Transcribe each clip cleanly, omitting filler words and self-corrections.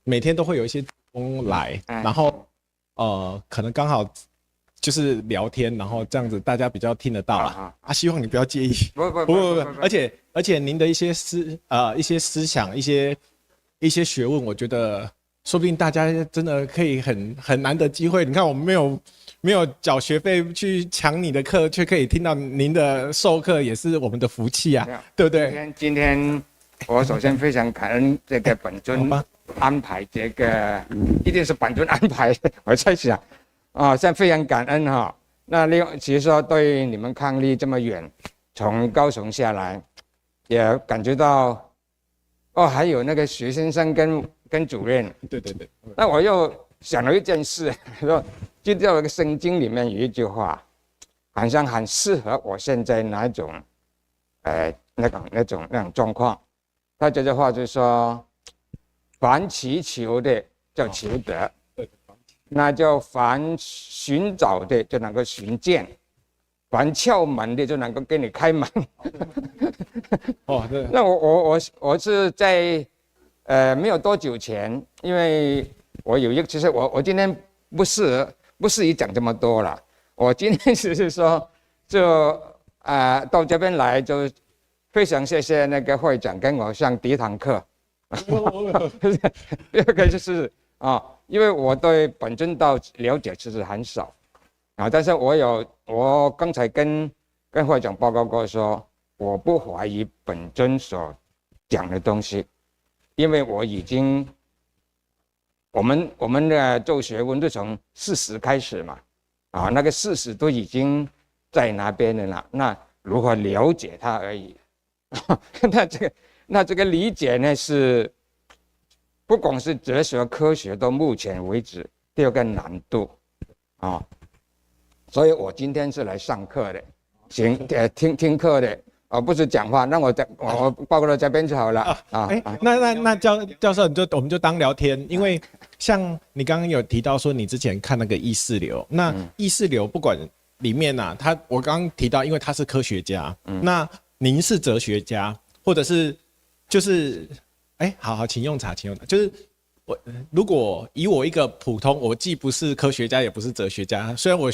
每天都会有一些工来，然后可能刚好就是聊天，然后这样子大家比较听得到啦。希望你不要介意。不，而且您的一些思想，一些学问，我觉得说不定大家真的可以很难得机会。你看我们没有缴学费去抢你的课，却可以听到您的授课，也是我们的福气啊，对不对？今天我首先非常感恩这个本尊安排这个，一定是本尊安排。我在想现在非常感恩哈。那另外，其实说对你们伉俪这么远，从高雄下来，也感觉到还有那个徐先生跟主任。对。那我又想了一件事，说就在那个圣经里面有一句话，好像很适合我现在那种那种状况。他这句话就是说，凡祈求的叫求得，那就凡寻找的就能够寻见，凡敲门的就能够给你开门。对。那我是在没有多久前，因为我有一个，其实我今天不适宜讲这么多了。我今天只是说，就到这边来，就非常谢谢那个会长跟我上第一堂课。第二个就是因为我对本尊道了解其实很少但是我刚才跟会长报告过说，我不怀疑本尊所讲的东西，因为我已经我们的做学问就从事实开始嘛那个事实都已经在那边了啦，那如何了解它而已。那这个理解呢，是不光是哲学科学，到目前为止都有个难度所以我今天是来上课的，听课的不是讲话。那我报告到这边就好了那教授我们就当聊天，因为像你刚刚有提到说你之前看那个意识流，那意识流不管里面我刚刚提到，因为他是科学家，那您是哲学家，或者是就是好，请用茶，就是如果以我一个普通，我既不是科学家也不是哲学家，虽然我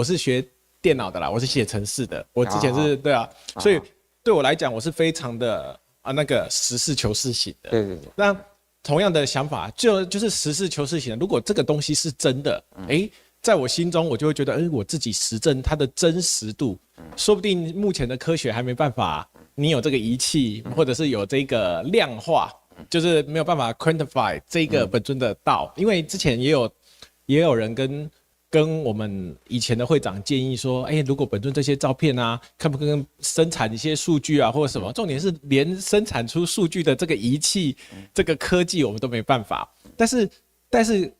是学电脑的啦，我是写程式的，我之前是对啊，所以对我来讲，我是非常的那个实事求是型的。对。那同样的想法，就是实事求是型的。如果这个东西是真的，在我心中，我就会觉得，我自己实证它的真实度，说不定目前的科学还没办法，你有这个仪器，或者是有这个量化，就是没有办法 quantify 这个本尊的道。因为之前也有人跟我们以前的会长建议说，如果本尊这些照片看不跟生产一些数据或者什么，重点是连生产出数据的这个仪器，这个科技我们都没办法。但是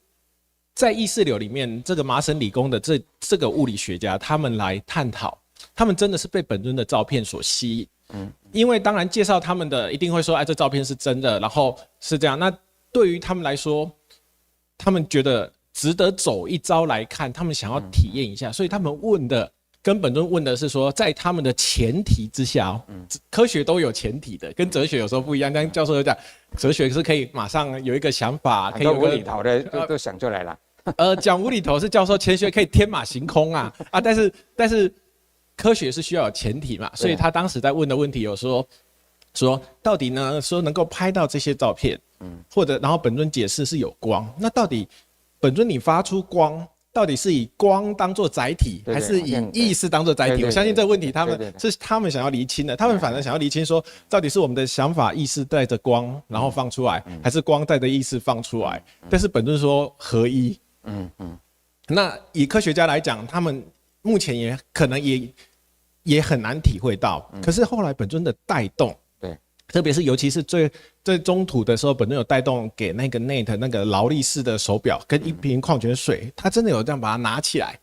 在意识流里面，这个麻省理工的这个物理学家，他们来探讨，他们真的是被本尊的照片所吸引。因为当然介绍他们的一定会说，这照片是真的，然后是这样。那对于他们来说，他们觉得值得走一遭来看，他们想要体验一下，所以他们跟本尊问的是说，在他们的前提之下科学都有前提的，跟哲学有时候不一样。刚教授有讲，哲学是可以马上有一个想法，可以有无厘头的都想出来了。讲无厘头是教授前学可以天马行空但是科学是需要有前提嘛，所以他当时在问的问题有说到底呢，说能够拍到这些照片，或者然后本尊解释是有光，那到底本尊你发出光，到底是以光当作载体，还是以意识当作载体？我相信这个问题他们想要厘清的，他们反正想要厘清说，到底是我们的想法意识带着光然后放出来，还是光带着意识放出来？但是本尊说合一。那以科学家来讲，他们目前也可能也很难体会到。可是后来本尊的带动，特别是尤其是最中途的时候，本尊有带动给那个 Net 那个劳力士的手表跟一瓶矿泉水，他真的有这样把它拿起来。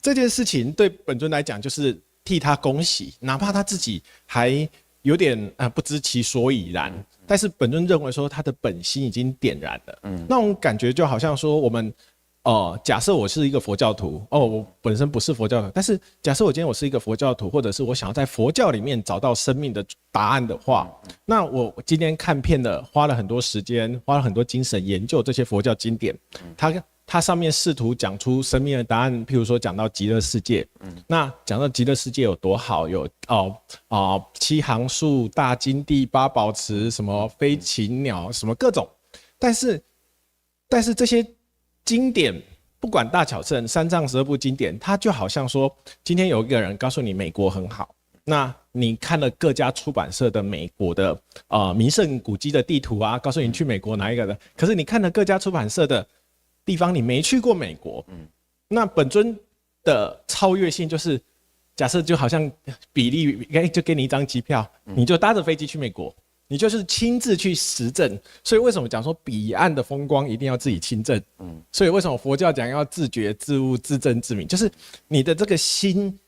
这件事情对本尊来讲就是替他恭喜，哪怕他自己还有点不知其所以然，但是本尊认为说他的本心已经点燃了。那种感觉就好像说我们假设我是一个佛教徒，我本身不是佛教徒，但是假设我今天我是一个佛教徒，或者是我想要在佛教里面找到生命的答案的话，那我今天看片的，花了很多时间，花了很多精神研究这些佛教经典，它上面试图讲出生命的答案，譬如说讲到极乐世界，那讲到极乐世界有多好，有七行树、大金地、八宝池，什么飞禽鸟，什么各种，但是这些经典不管大小乘三藏12部经典，它就好像说，今天有一个人告诉你美国很好，那你看了各家出版社的美国的名胜古迹的地图啊，告诉你去美国哪一个的，可是你看了各家出版社的地方，你没去过美国，那本尊的超越性就是，假设就好像比例，就给你一张机票，你就搭着飞机去美国。你就是亲自去实证，所以为什么讲说彼岸的风光一定要自己亲证？所以为什么佛教讲要自觉、自悟、自证、自明？就是你的这个心，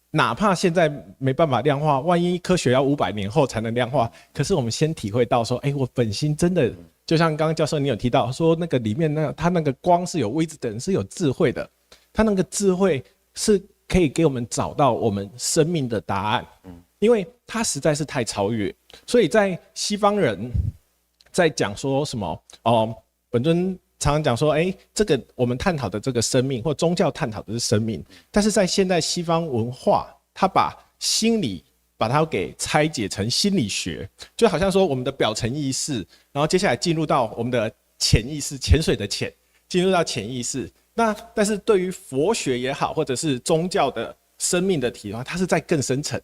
哪怕现在没办法量化，万一科学要500年后才能量化，可是我们先体会到说，我本心真的，就像刚刚教授你有提到说，那个里面它那个光是有wisdom，是有智慧的，它那个智慧是可以给我们找到我们生命的答案。因为它实在是太超越，所以在西方人在讲说什么本尊常常讲说，这个我们探讨的这个生命，或宗教探讨的是生命，但是在现代西方文化，它把心理把它给拆解成心理学，就好像说我们的表层意识，然后接下来进入到我们的潜意识，潜水的潜，进入到潜意识。那但是对于佛学也好，或者是宗教的生命的体的话，它是在更深层。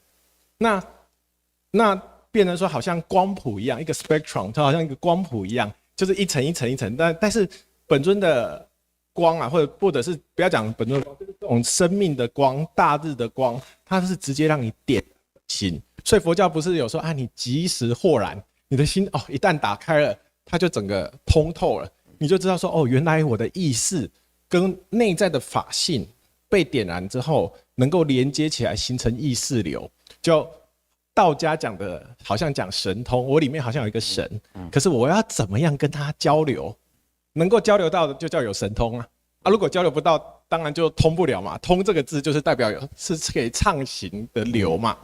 那变成说好像光谱一样，一个 spectrum， 它好像一个光谱一样，就是一层一层一层。但是本尊的光啊，或者是不要讲本尊的光，就是这种生命的光、大日的光，它是直接让你点心。所以佛教不是有说你即时豁然，你的心一旦打开了，它就整个通透了，你就知道说原来我的意识跟内在的法性被点燃之后，能够连接起来，形成意识流。就道家讲的，好像讲神通，我里面好像有一个神，可是我要怎么样跟他交流？能够交流到的就叫有神通啊！如果交流不到，当然就通不了嘛。通这个字就是代表是可以畅行的流嘛。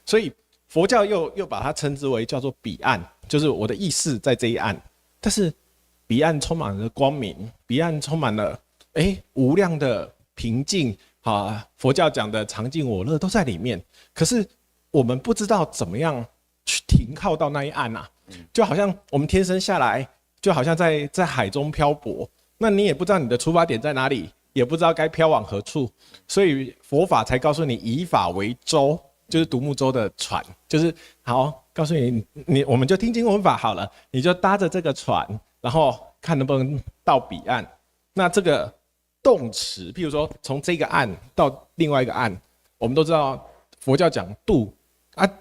所以佛教又把它称之为叫做彼岸，就是我的意识在这一岸，但是彼岸充满了光明，彼岸充满了无量的平静啊，佛教讲的常静我乐都在里面。可是我们不知道怎么样去停靠到那一岸啊，就好像我们天生下来，就好像在海中漂泊，那你也不知道你的出发点在哪里，也不知道该漂往何处，所以佛法才告诉你以法为舟，就是独木舟的船，就是好告诉你我们就听经闻法好了，你就搭着这个船，然后看能不能到彼岸。那这个动词，譬如说从这个岸到另外一个岸，我们都知道佛教讲渡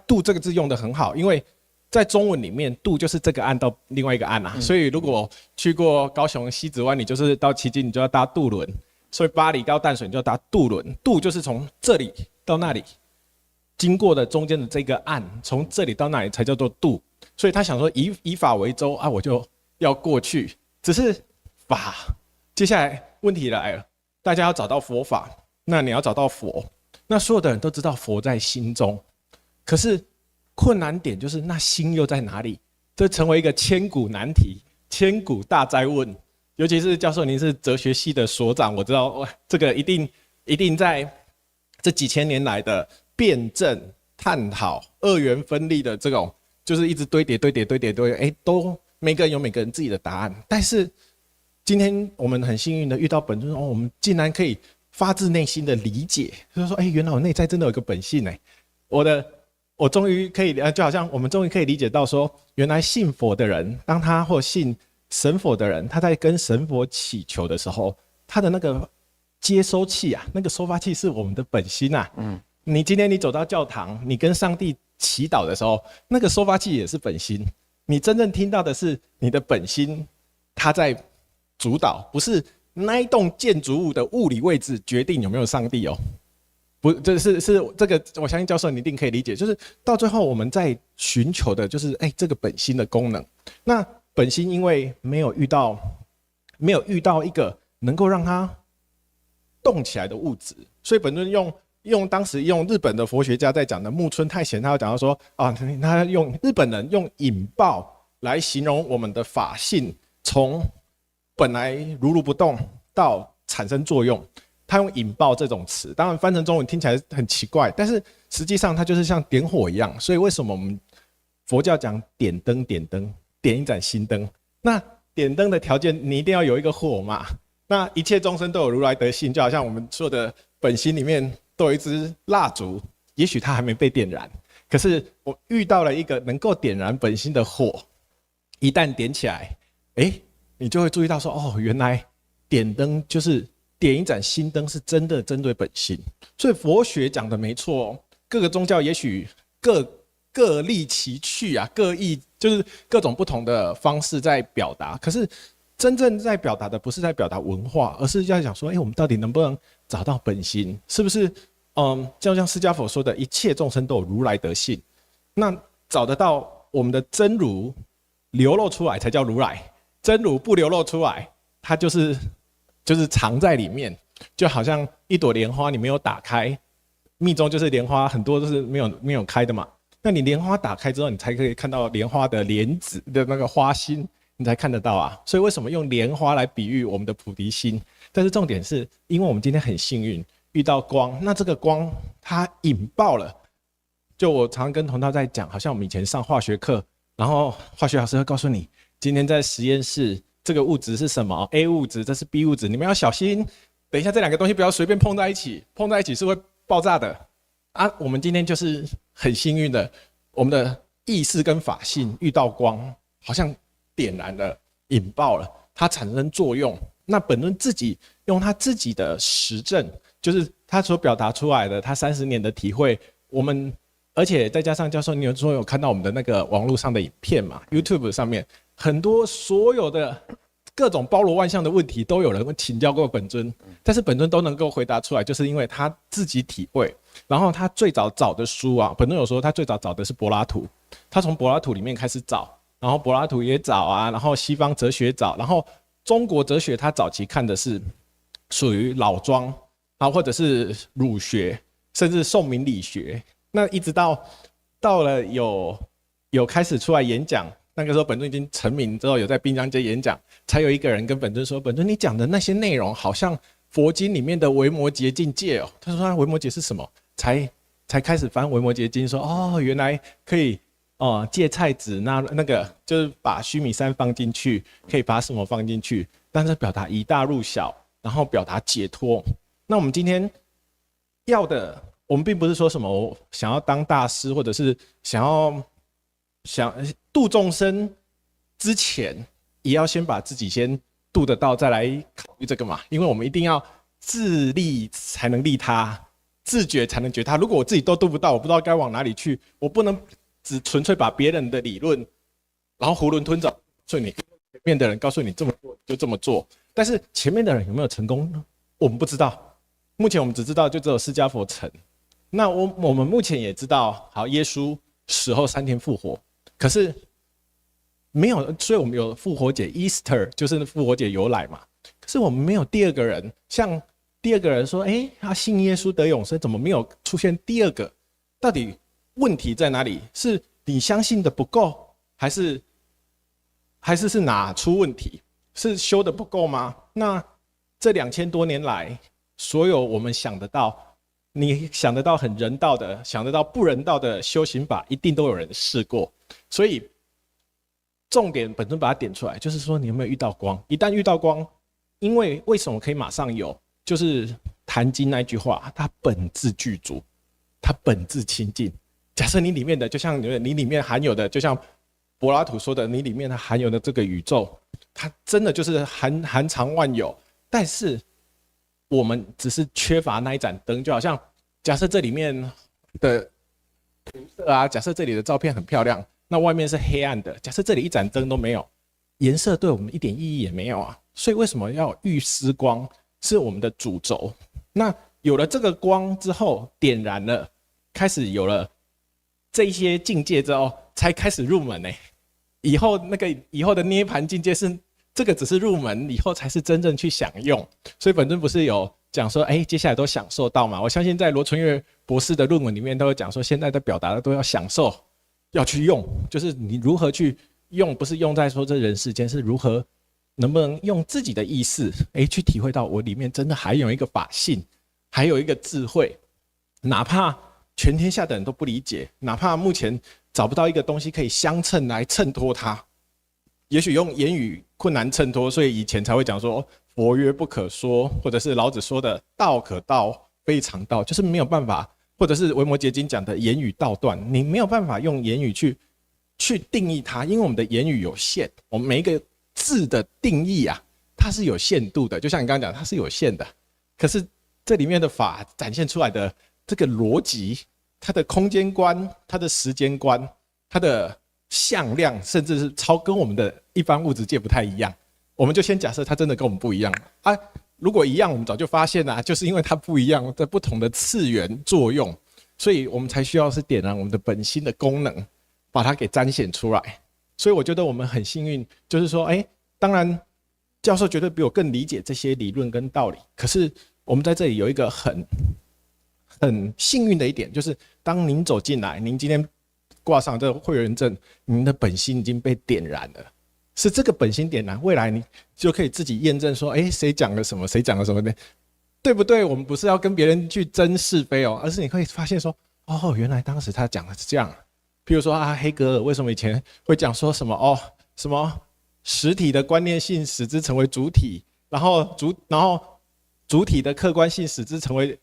渡这个字用得很好，因为在中文里面渡就是这个岸到另外一个岸啊，所以如果去过高雄西子湾，你就是到旗津你就要搭渡轮，所以巴黎到淡水你就要搭渡轮，渡就是从这里到那里经过的中间的这个岸，从这里到那里才叫做渡，所以他想说以法为舟我就要过去，只是法，接下来问题来了，大家要找到佛法，那你要找到佛，那所有的人都知道佛在心中，可是困难点就是那心又在哪里？这成为一个千古难题、千古大哉问。尤其是教授，您是哲学系的所长，我知道这个一定在这几千年来的辩证探讨、二元分立的这种，就是一直堆叠，都每个人有每个人自己的答案。但是今天我们很幸运的遇到本尊，我们竟然可以发自内心的理解，就是说，原来我内在真的有个本性我终于可以，就好像我们终于可以理解到说，原来信佛的人，当他或信神佛的人，他在跟神佛祈求的时候，他的那个接收器啊，那个收发器是我们的本心啊。你今天你走到教堂，你跟上帝祈祷的时候，那个收发器也是本心。你真正听到的是你的本心，他在主导，不是那一栋建筑物的物理位置决定有没有上帝哦。不，这是这个，我相信教授你一定可以理解，就是到最后我们在寻求的就是这个本心的功能。那本心因为没有遇到一个能够让它动起来的物质。所以本尊当时用日本的佛学家在讲的木村太贤，他有讲到说啊，他用日本人用引爆来形容我们的法性，从本来如如不动到产生作用。他用引爆这种词，当然翻成中文听起来很奇怪，但是实际上它就是像点火一样。所以为什么我们佛教讲点灯，点一盏心灯？那点灯的条件，你一定要有一个火嘛。那一切众生都有如来德性，就好像我们说的本心里面都有一支蜡烛，也许它还没被点燃，可是我遇到了一个能够点燃本心的火，一旦点起来，你就会注意到说，哦，原来点灯就是点一盏心灯，是真的针对本心。所以佛学讲的没错哦，各个宗教也许各立其趣啊，各异，就是各种不同的方式在表达。可是真正在表达的不是在表达文化，而是要讲说，我们到底能不能找到本心？是不是？就像释迦佛说的，一切众生都有如来德性。那找得到我们的真如流露出来才叫如来，真如不流露出来，它就是藏在里面，就好像一朵莲花你没有打开，密宗就是莲花很多都是没有开的嘛。那你莲花打开之后，你才可以看到莲花的莲子的那个花心，你才看得到啊。所以为什么用莲花来比喻我们的菩提心？但是重点是因为我们今天很幸运遇到光，那这个光它引爆了。就我常常跟同道在讲，好像我们以前上化学课，然后化学老师会告诉你，今天在实验室这个物质是什么 ？A 物质，这是 B 物质，你们要小心。等一下这两个东西不要随便碰在一起，碰在一起是会爆炸的啊。我们今天就是很幸运的，我们的意识跟法性遇到光，好像点燃了、引爆了，它产生作用。那本尊自己用他自己的实证，就是他所表达出来的他30年的体会，我们而且再加上教授，你有看到我们的那个网络上的影片嘛 ？YouTube 上面很多所有的各种包罗万象的问题，都有人请教过本尊，但是本尊都能够回答出来，就是因为他自己体会。然后他最早找的书啊，本尊有说他最早找的是柏拉图，他从柏拉图里面开始找，然后柏拉图也找啊，然后西方哲学找，然后中国哲学他早期看的是属于老庄啊，或者是儒学，甚至宋明理学。那一直到了有开始出来演讲，那个时候本尊已经成名之后，有在滨江街演讲，才有一个人跟本尊说：“本尊，你讲的那些内容好像佛经里面的维摩诘境界哦。”他说：“维摩诘是什么？”才开始翻维摩诘经，说：“哦，原来可以芥菜籽那个就是把须弥山放进去，可以把什么放进去，但是表达以大入小，然后表达解脱。那我们今天要的。”我们并不是说什么我想要当大师，或者是想度众生之前，也要先把自己先度得到，再来考虑这个嘛。因为我们一定要自利才能利他，自觉才能觉他。如果我自己都度不到，我不知道该往哪里去，我不能只纯粹把别人的理论，然后囫囵吞枣，所以你前面的人告诉你这么做就这么做，但是前面的人有没有成功呢？我们不知道。目前我们只知道就只有释迦佛成。那我们目前也知道，好，耶稣死后3天复活，可是没有，所以我们有复活节 Easter， 就是复活节由来嘛。可是我们没有第二个人，像第二个人说，他信耶稣得永生，怎么没有出现第二个？到底问题在哪里？是你相信的不够，还是哪出问题？是修的不够吗？那这2000多年来，所有我们想得到。你想得到很人道的，想得到不人道的修行法，一定都有人试过。所以重点本尊把它点出来，就是说你有没有遇到光？一旦遇到光，因为为什么可以马上有？就是《坛经》那句话，它本自具足，它本自清净。假设你里面的，就像你里面含有的，就像柏拉图说的，你里面它含有的这个宇宙，它真的就是含藏万有，但是。我们只是缺乏那一盏灯，就好像假设这里面的颜色啊，假设这里的照片很漂亮，那外面是黑暗的。假设这里一盏灯都没有，颜色对我们一点意义也没有啊。所以为什么要有玉丝光是我们的主轴？那有了这个光之后，点燃了，开始有了这些境界之后，才开始入门呢。以后的涅槃境界是这个只是入门，以后才是真正去享用。所以本尊不是有讲说，接下来都享受到嘛？我相信在罗春月博士的论文里面都有讲说，现在的表达的都要享受，要去用，就是你如何去用，不是用在说这人世间，是如何能不能用自己的意识，去体会到我里面真的还有一个法性，还有一个智慧，哪怕全天下的人都不理解，哪怕目前找不到一个东西可以相称来衬托它，也许用言语困难衬托，所以以前才会讲说佛曰不可说，或者是老子说的道可道非常道，就是没有办法，或者是维摩诘经讲的言语道断，你没有办法用言语去定义它，因为我们的言语有限，我们每一个字的定义啊，它是有限度的，就像你刚刚讲，它是有限的。可是这里面的法展现出来的这个逻辑，它的空间观、它的时间观、它的向量，甚至是跟我们的一般物质界不太一样。我们就先假设它真的跟我们不一样啊。如果一样，我们早就发现了，就是因为它不一样，在不同的次元作用，所以我们才需要是点燃我们的本心的功能，把它给彰显出来。所以我觉得我们很幸运，就是说，当然教授绝对比我更理解这些理论跟道理，可是我们在这里有一个很幸运的一点，就是当您走进来，您今天挂上这个会员证，您的本心已经被点燃了。是这个本心点燃，未来你就可以自己验证说，谁讲了什么，谁讲了什么呢？对不对？我们不是要跟别人去争是非哦，而是你会发现说，原来当时他讲的是这样。譬如说黑格尔为什么以前会讲说什么什么实体的观念性使之成为主体，然后主体的客观性使之成为，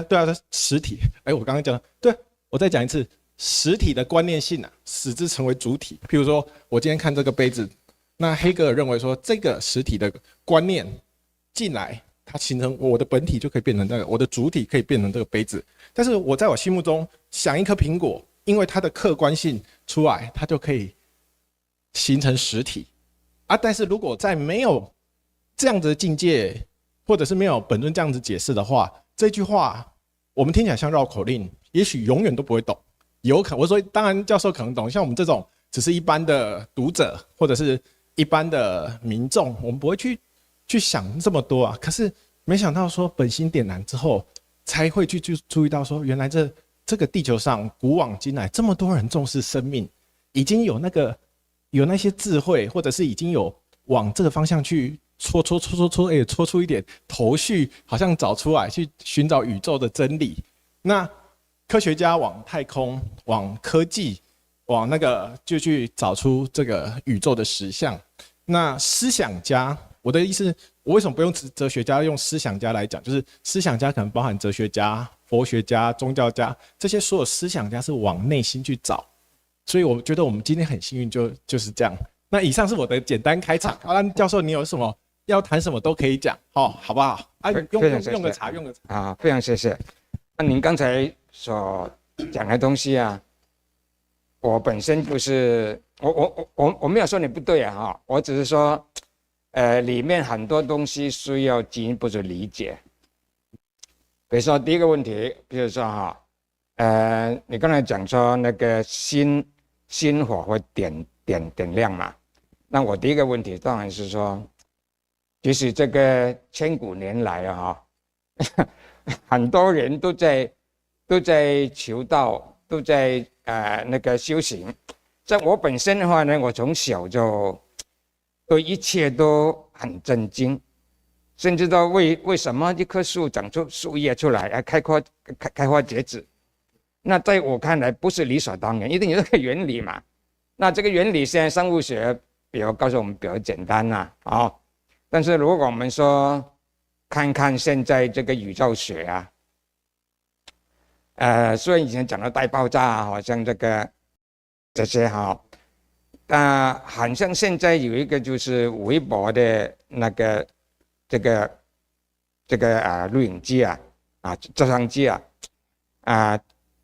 对啊，实体，我刚刚讲，对，我再讲一次。实体的观念性使之成为主体。譬如说，我今天看这个杯子，那黑格尔认为说，这个实体的观念进来，它形成我的本体就可以变成那个，我的主体可以变成这个杯子。但是我在我心目中想一颗苹果，因为它的客观性出来，它就可以形成实体啊。但是如果在没有这样子的境界，或者是没有本尊这样子解释的话，这句话我们听起来像绕口令，也许永远都不会懂。有可能，我说当然教授可能懂，像我们这种只是一般的读者或者是一般的民众，我们不会去想这么多啊。可是没想到说本心点燃之后，才会去注意到说，原来这个地球上古往今来这么多人重视生命，已经有那些智慧，或者是已经有往这个方向去戳出一点头绪，好像找出来去寻找宇宙的真理。那科学家往太空、往科技、往那个就去找出这个宇宙的实相。那思想家，我的意思，我为什么不用哲学家，用思想家来讲？就是思想家可能包含哲学家、佛学家、宗教家，这些所有思想家是往内心去找。所以我觉得我们今天很幸运，就是这样。那以上是我的简单开场。好，那教授你有什么要谈什么都可以讲，好不好？用个茶。非常谢谢。那您刚才所讲的东西啊，我本身就是我没有说你不对啊，我只是说，里面很多东西需要进一步的理解。比如说第一个问题，比如说你刚才讲说那个心火会点亮嘛，那我第一个问题当然是说，其实这个千古年来啊，很多人都在求道，都在那个修行。在我本身的话呢，我从小就对一切都很震惊，甚至到为什么一棵树长出树叶出来，开花结籽，那在我看来不是理所当然，一定有这个原理嘛。那这个原理现在生物学比如告诉我们比较简单但是如果我们说看看现在这个宇宙学虽然以前讲到大爆炸好像这些好像现在有一个就是微博的那个这个录影机照相机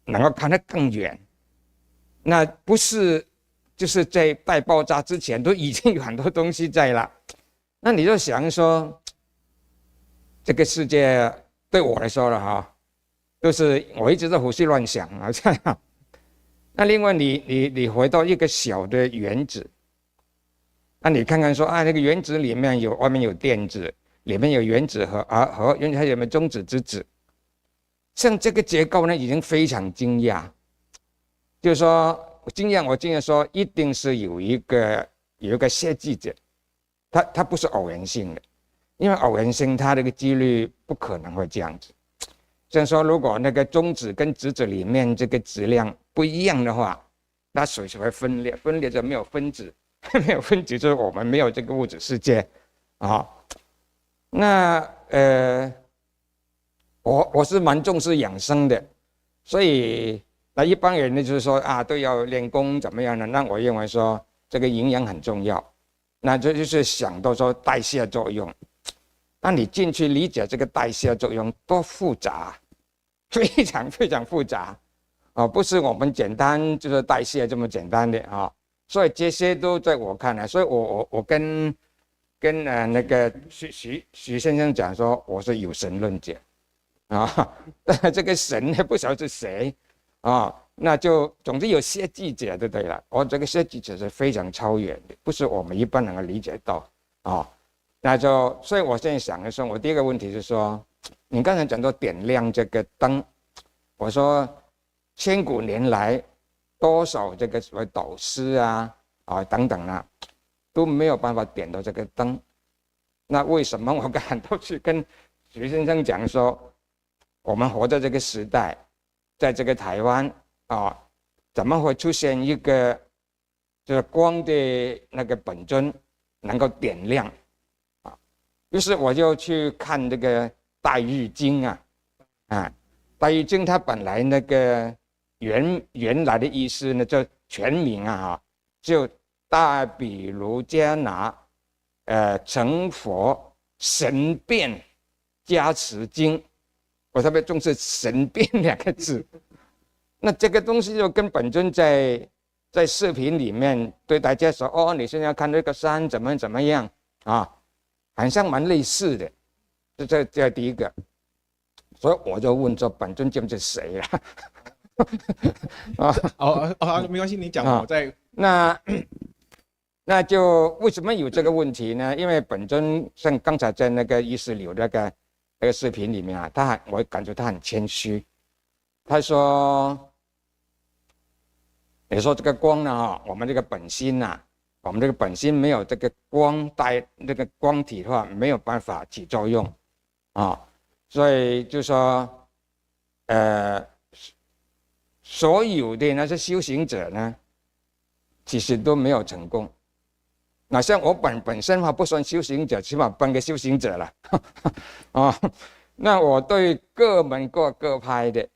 能够看得更远。那不是就是在大爆炸之前都已经有很多东西在了。那你就想说，这个世界对我来说了就是我一直在胡思乱想那另外你回到一个小的原子，那你看看说啊，那个原子里面外面有电子，里面有原子核，原子还有没有中子、质子？像这个结构呢，已经非常惊讶。就是说，我经验说，一定是有一个设计者，它不是偶然性的，因为偶然性它这个几率不可能会这样子。像说，如果那个中子跟质子里面这个质量不一样的话，那水就会分裂，分裂就没有分子。没有分子就是我们没有这个物质世界啊。那我是蛮重视养生的，所以那一般人呢就是说啊都要练功怎么样呢？那我认为说这个营养很重要，那这就是想到说代谢作用。那你进去理解这个代谢作用多复杂，非常非常复杂啊，不是我们简单就是代谢这么简单的啊。所以这些都在我看来，所以我跟那个徐先生讲说，我是有神论者啊，这个神也不晓得是谁啊，那就总之有设计者就对了。我这个设计者是非常超远的，不是我们一般能够理解到啊。那就所以我现在想的时候，我第一个问题是说，你刚才讲到点亮这个灯，我说千古年来。多少这个所谓导师啊等等啊，都没有办法点到这个灯。那为什么我敢都去跟徐先生讲说，我们活在这个时代，在这个台湾怎么会出现一个就是光的那个本尊能够点亮于是我就去看这个《大日经》《大日经》它本来那个。原来的意思呢，就全名就大比卢迦拿成佛神变加持经，我特别重视神变两个字。那这个东西就跟本尊在视频里面对大家说，哦，你现在看这个山怎么样好像蛮类似的。这第一个，所以我就问说，本尊就是谁了？没关系，你讲我再那就为什么有这个问题呢？因为本尊像刚才在那个意识流那个视频里面我感觉他很谦虚。他说：“你说这个光呢我们这个本心我们这个本心没有这个光带那个光体的话，没有办法起作用所以就说所有的那些修行者呢，其实都没有成功。那像我本身不算修行者，起码半个修行者了那我对各门各派的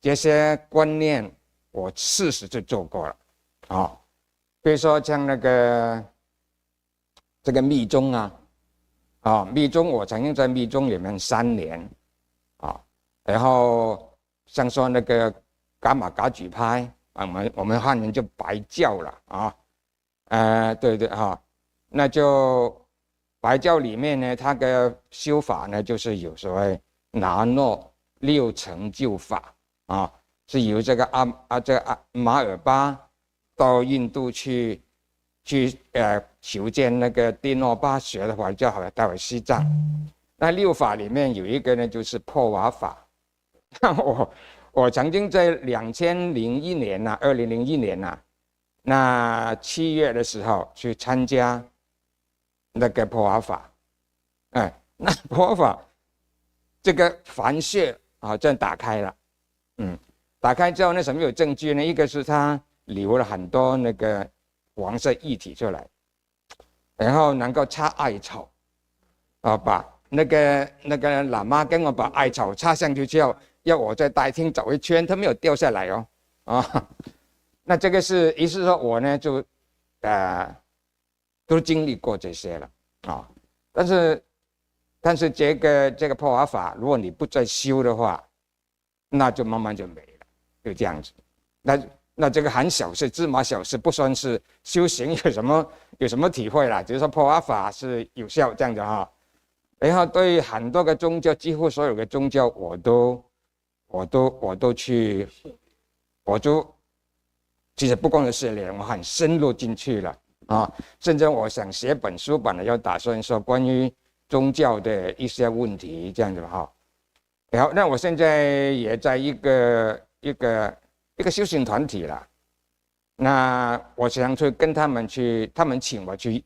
这些观念，我事实就做过了比如说像那个这个密宗密宗我曾经在密宗里面3年然后像说那个。噶玛噶举派我们汉人就白教了对那就白教里面呢，它的修法呢，就是有所谓拿诺6成就法是由这个马尔巴到印度去求见那个蒂诺巴学的话，就好带回西藏。那6法里面有一个呢，就是破瓦法。那我曾经在2001年那7月的时候去参加那个破瓦法，那破瓦法这个梵穴这样打开了，打开之后呢，什么有证据呢？一个是它流了很多那个黄色液体出来，然后能够插艾草把那个喇嘛跟我把艾草插上去之后。要我在大厅走一圈，它没有掉下来那这个是意思说我呢就都经历过这些了但是这个破瓦法，如果你不再修的话，那就慢慢就没了，就这样子。那这个很小事，芝麻小事，不算是修行有什么体会啦，只是说破瓦法是有效这样子然后对很多个宗教，几乎所有的宗教我都其实不光是涉猎，我很深入进去了啊，甚至我想写本书，本来要打算说关于宗教的一些问题这样子哈。然后，那我现在也在一个修行团体了。那我想去跟他们去，他们请我去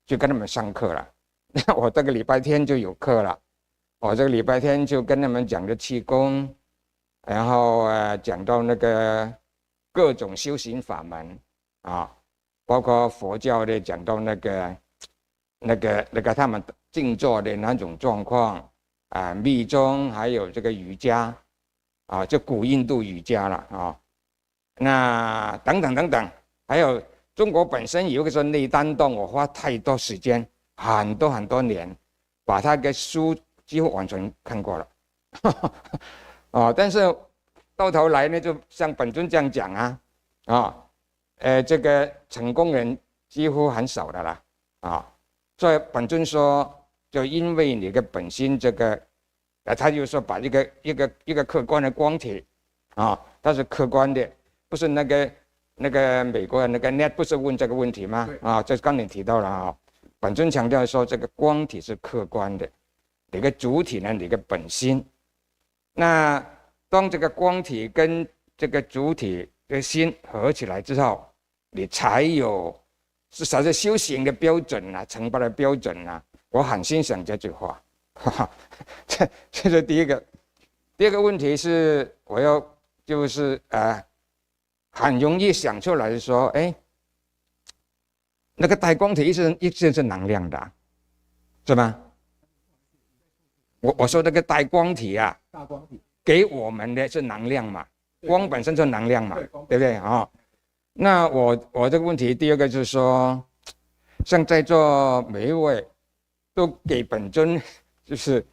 跟他们上课了。那我这个礼拜天就有课了，我这个礼拜天就跟他们讲的气功，然后讲到那个各种修行法门啊，包括佛教的讲到那个他们静坐的那种状况啊，密宗还有这个瑜伽啊，就古印度瑜伽了啊。那等等等等，还有中国本身有一个说内丹洞，我花太多时间，很多年，把他的书几乎完全看过了，但是到头来呢，就像本尊这样讲这个成功人几乎很少的啦所以本尊说，就因为你的本心这个，他就说把一个客观的光体它是客观的。不是那个美国的那个 Net 不是问这个问题吗？这刚才提到了本尊强调说这个光体是客观的，你个主体呢，你个本心。那当这个光体跟这个主体的心合起来之后，你才有至少是修行的标准成败的标准我很欣赏这句话，这是第一个。第二个问题是我要就是很容易想出来说，那个带光体一直是能量的，是吗？我说那个带光体大光体给我们的是能量嘛，光本身是能量嘛，对不对那我这个问题，第二个就是说，像在座每一位都给本尊就是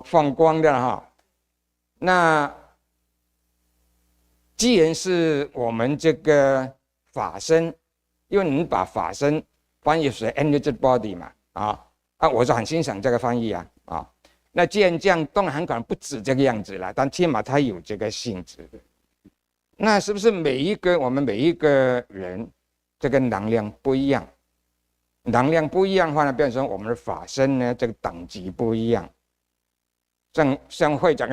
放光的那既然是我们这个法身，因为你把法身翻译成 energy body 嘛，我是很欣赏这个翻译那既然这样，当然很可能不止这个样子了，但起码它有这个性质。那是不是我们每一个人这个能量不一样？能量不一样的话呢，变成我们的法身呢，这个等级不一样。像会长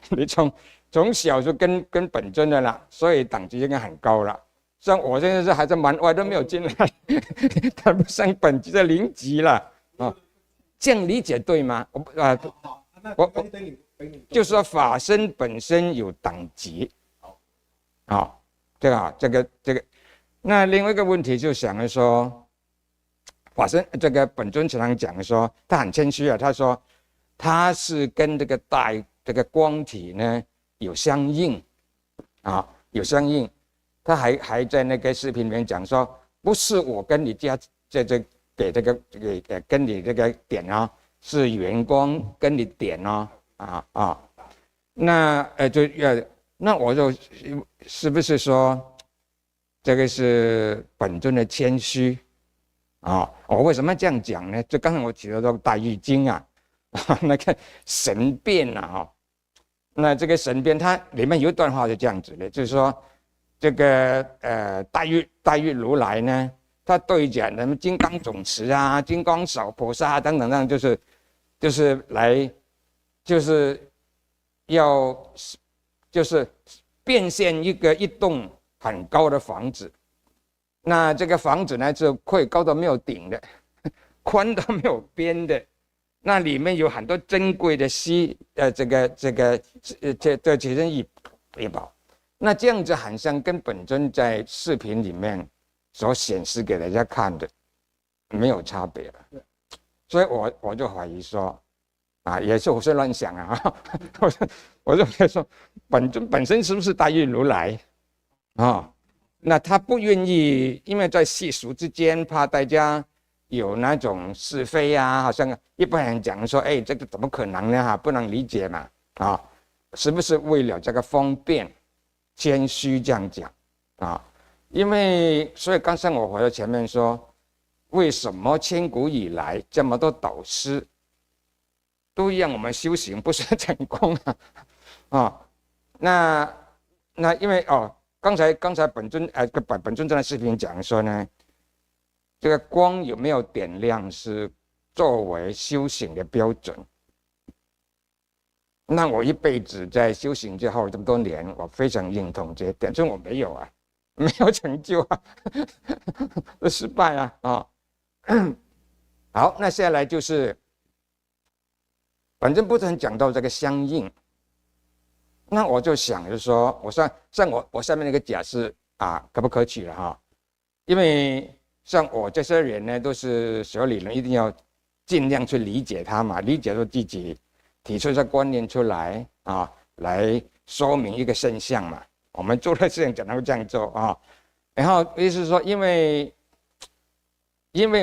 你从小就跟本尊的了，所以等级应该很高了。像我现在是还在门外都没有进来，谈不上本级的0级了这样理解对吗？我就说法身本身有等级，这个。那另外一个问题就想说，法身这个本尊常常讲说，他很谦虚他说他是跟这个这个光体呢有相应有相应。他还在那个视频里面讲说，不是我跟你这给这个跟你这个点是员工跟你点那那我就是不是说这个是本尊的谦虚我为什么这样讲呢？就刚才我提到这个大喻经那个神变那这个神变它里面有一段话是这样子的，就是说这个大喻如来呢，他对讲什么金刚总持金刚手菩萨等等就是来就是要就是变现一栋很高的房子。那这个房子呢，就可以高到没有顶的，宽到没有边的。那里面有很多珍贵的这其中一宝。那这样子很像跟本尊在视频里面所显示给大家看的没有差别了。所以我就怀疑说也是胡思乱想我就会说本尊本身是不是大喻如来那他不愿意，因为在世俗之间怕大家有那种是非好像一般人讲说这个怎么可能呢不能理解嘛是不是为了这个方便谦虚这样讲因为所以刚才我回到前面说，为什么千古以来这么多导师都让我们修行不是成功那因为刚才本尊在视频讲说呢，这个光有没有点亮是作为修行的标准。那我一辈子在修行之后这么多年，我非常认同这一点，所以我没有啊，没有成就啊，失败啊。好，那接下来就是本尊不是很讲到这个相应，那我就想就是说，我下面那个假设啊，可不可取了哈？因为像我这些人呢，都是学理论，一定要尽量去理解它嘛，理解到自己提出这观念出来啊，来说明一个现象嘛。我们做的事情只能这样做啊。然后意思是说，因为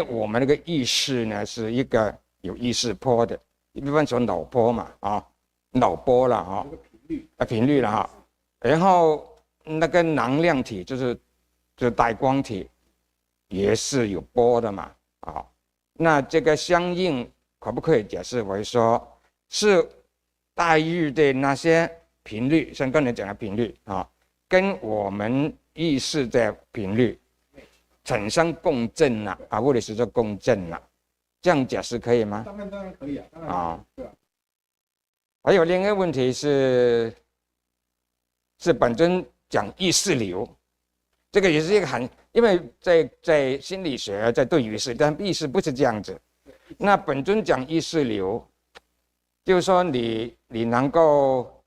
我们那个意识呢是一个有意识波的，一般说脑波嘛啊，脑波了啊，频率了哈。然后那个能量体就是带光体也是有波的嘛啊。那这个相应可不可以解释为说？是带入的那些频率，像刚才讲的频率啊，跟我们意识的频率产生共振了啊，或者是说共振了，这样解释可以吗？当然可以啊，当然啊。对啊。还有另一个问题是本尊讲意识流，这个也是一个因为在心理学在对意识，但意识不是这样子。那本尊讲意识流。就是说你能够，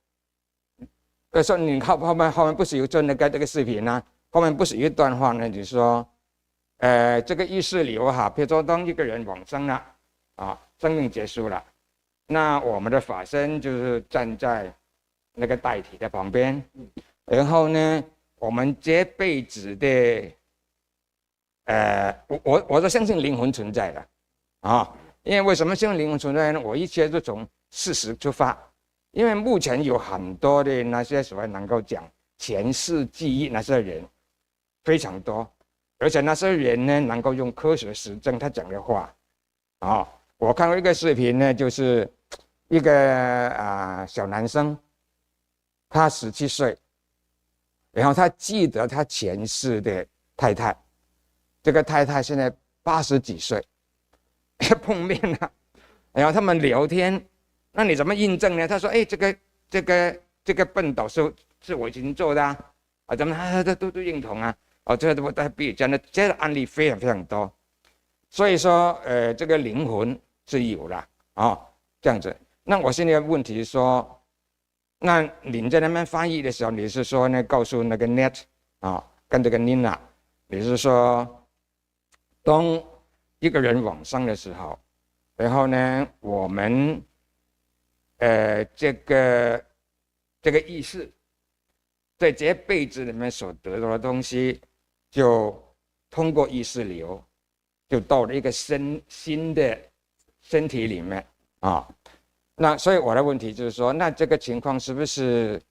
说你后面不是有做那个这个视频呢？后面不是有一段话呢？就是说，这个意识流哈，比如说当一个人往生了，啊，生命结束了，那我们的法身就是站在那个代体的旁边，然后呢，我们这辈子的，我都相信灵魂存在的，啊，因为为什么相信灵魂存在呢？我一切都从事实出发，因为目前有很多的那些所谓能够讲前世记忆那些人非常多，而且那些人呢能够用科学实证他讲的话啊。我看过一个视频呢，就是一个小男生，他17岁，然后他记得他前世的太太，这个太太现在80几岁，碰面了，然后他们聊天。那你怎么印证呢？他说：“哎，这个笨斗是我以前做的啊，怎么都认同啊？哦，这个我比讲的这个案例非常非常多，所以说这个灵魂是有的啊，这样子。那我现在的问题是说，那你在那边翻译的时候，你是说呢，告诉那个 Net 啊，跟这个 Nina， 你是说，当一个人往生的时候，然后呢，我们这个意识，在这辈子里面所得到的东西，就通过意识流，就到了一个新的身体里面啊。那所以我的问题就是说，那这个情况是不是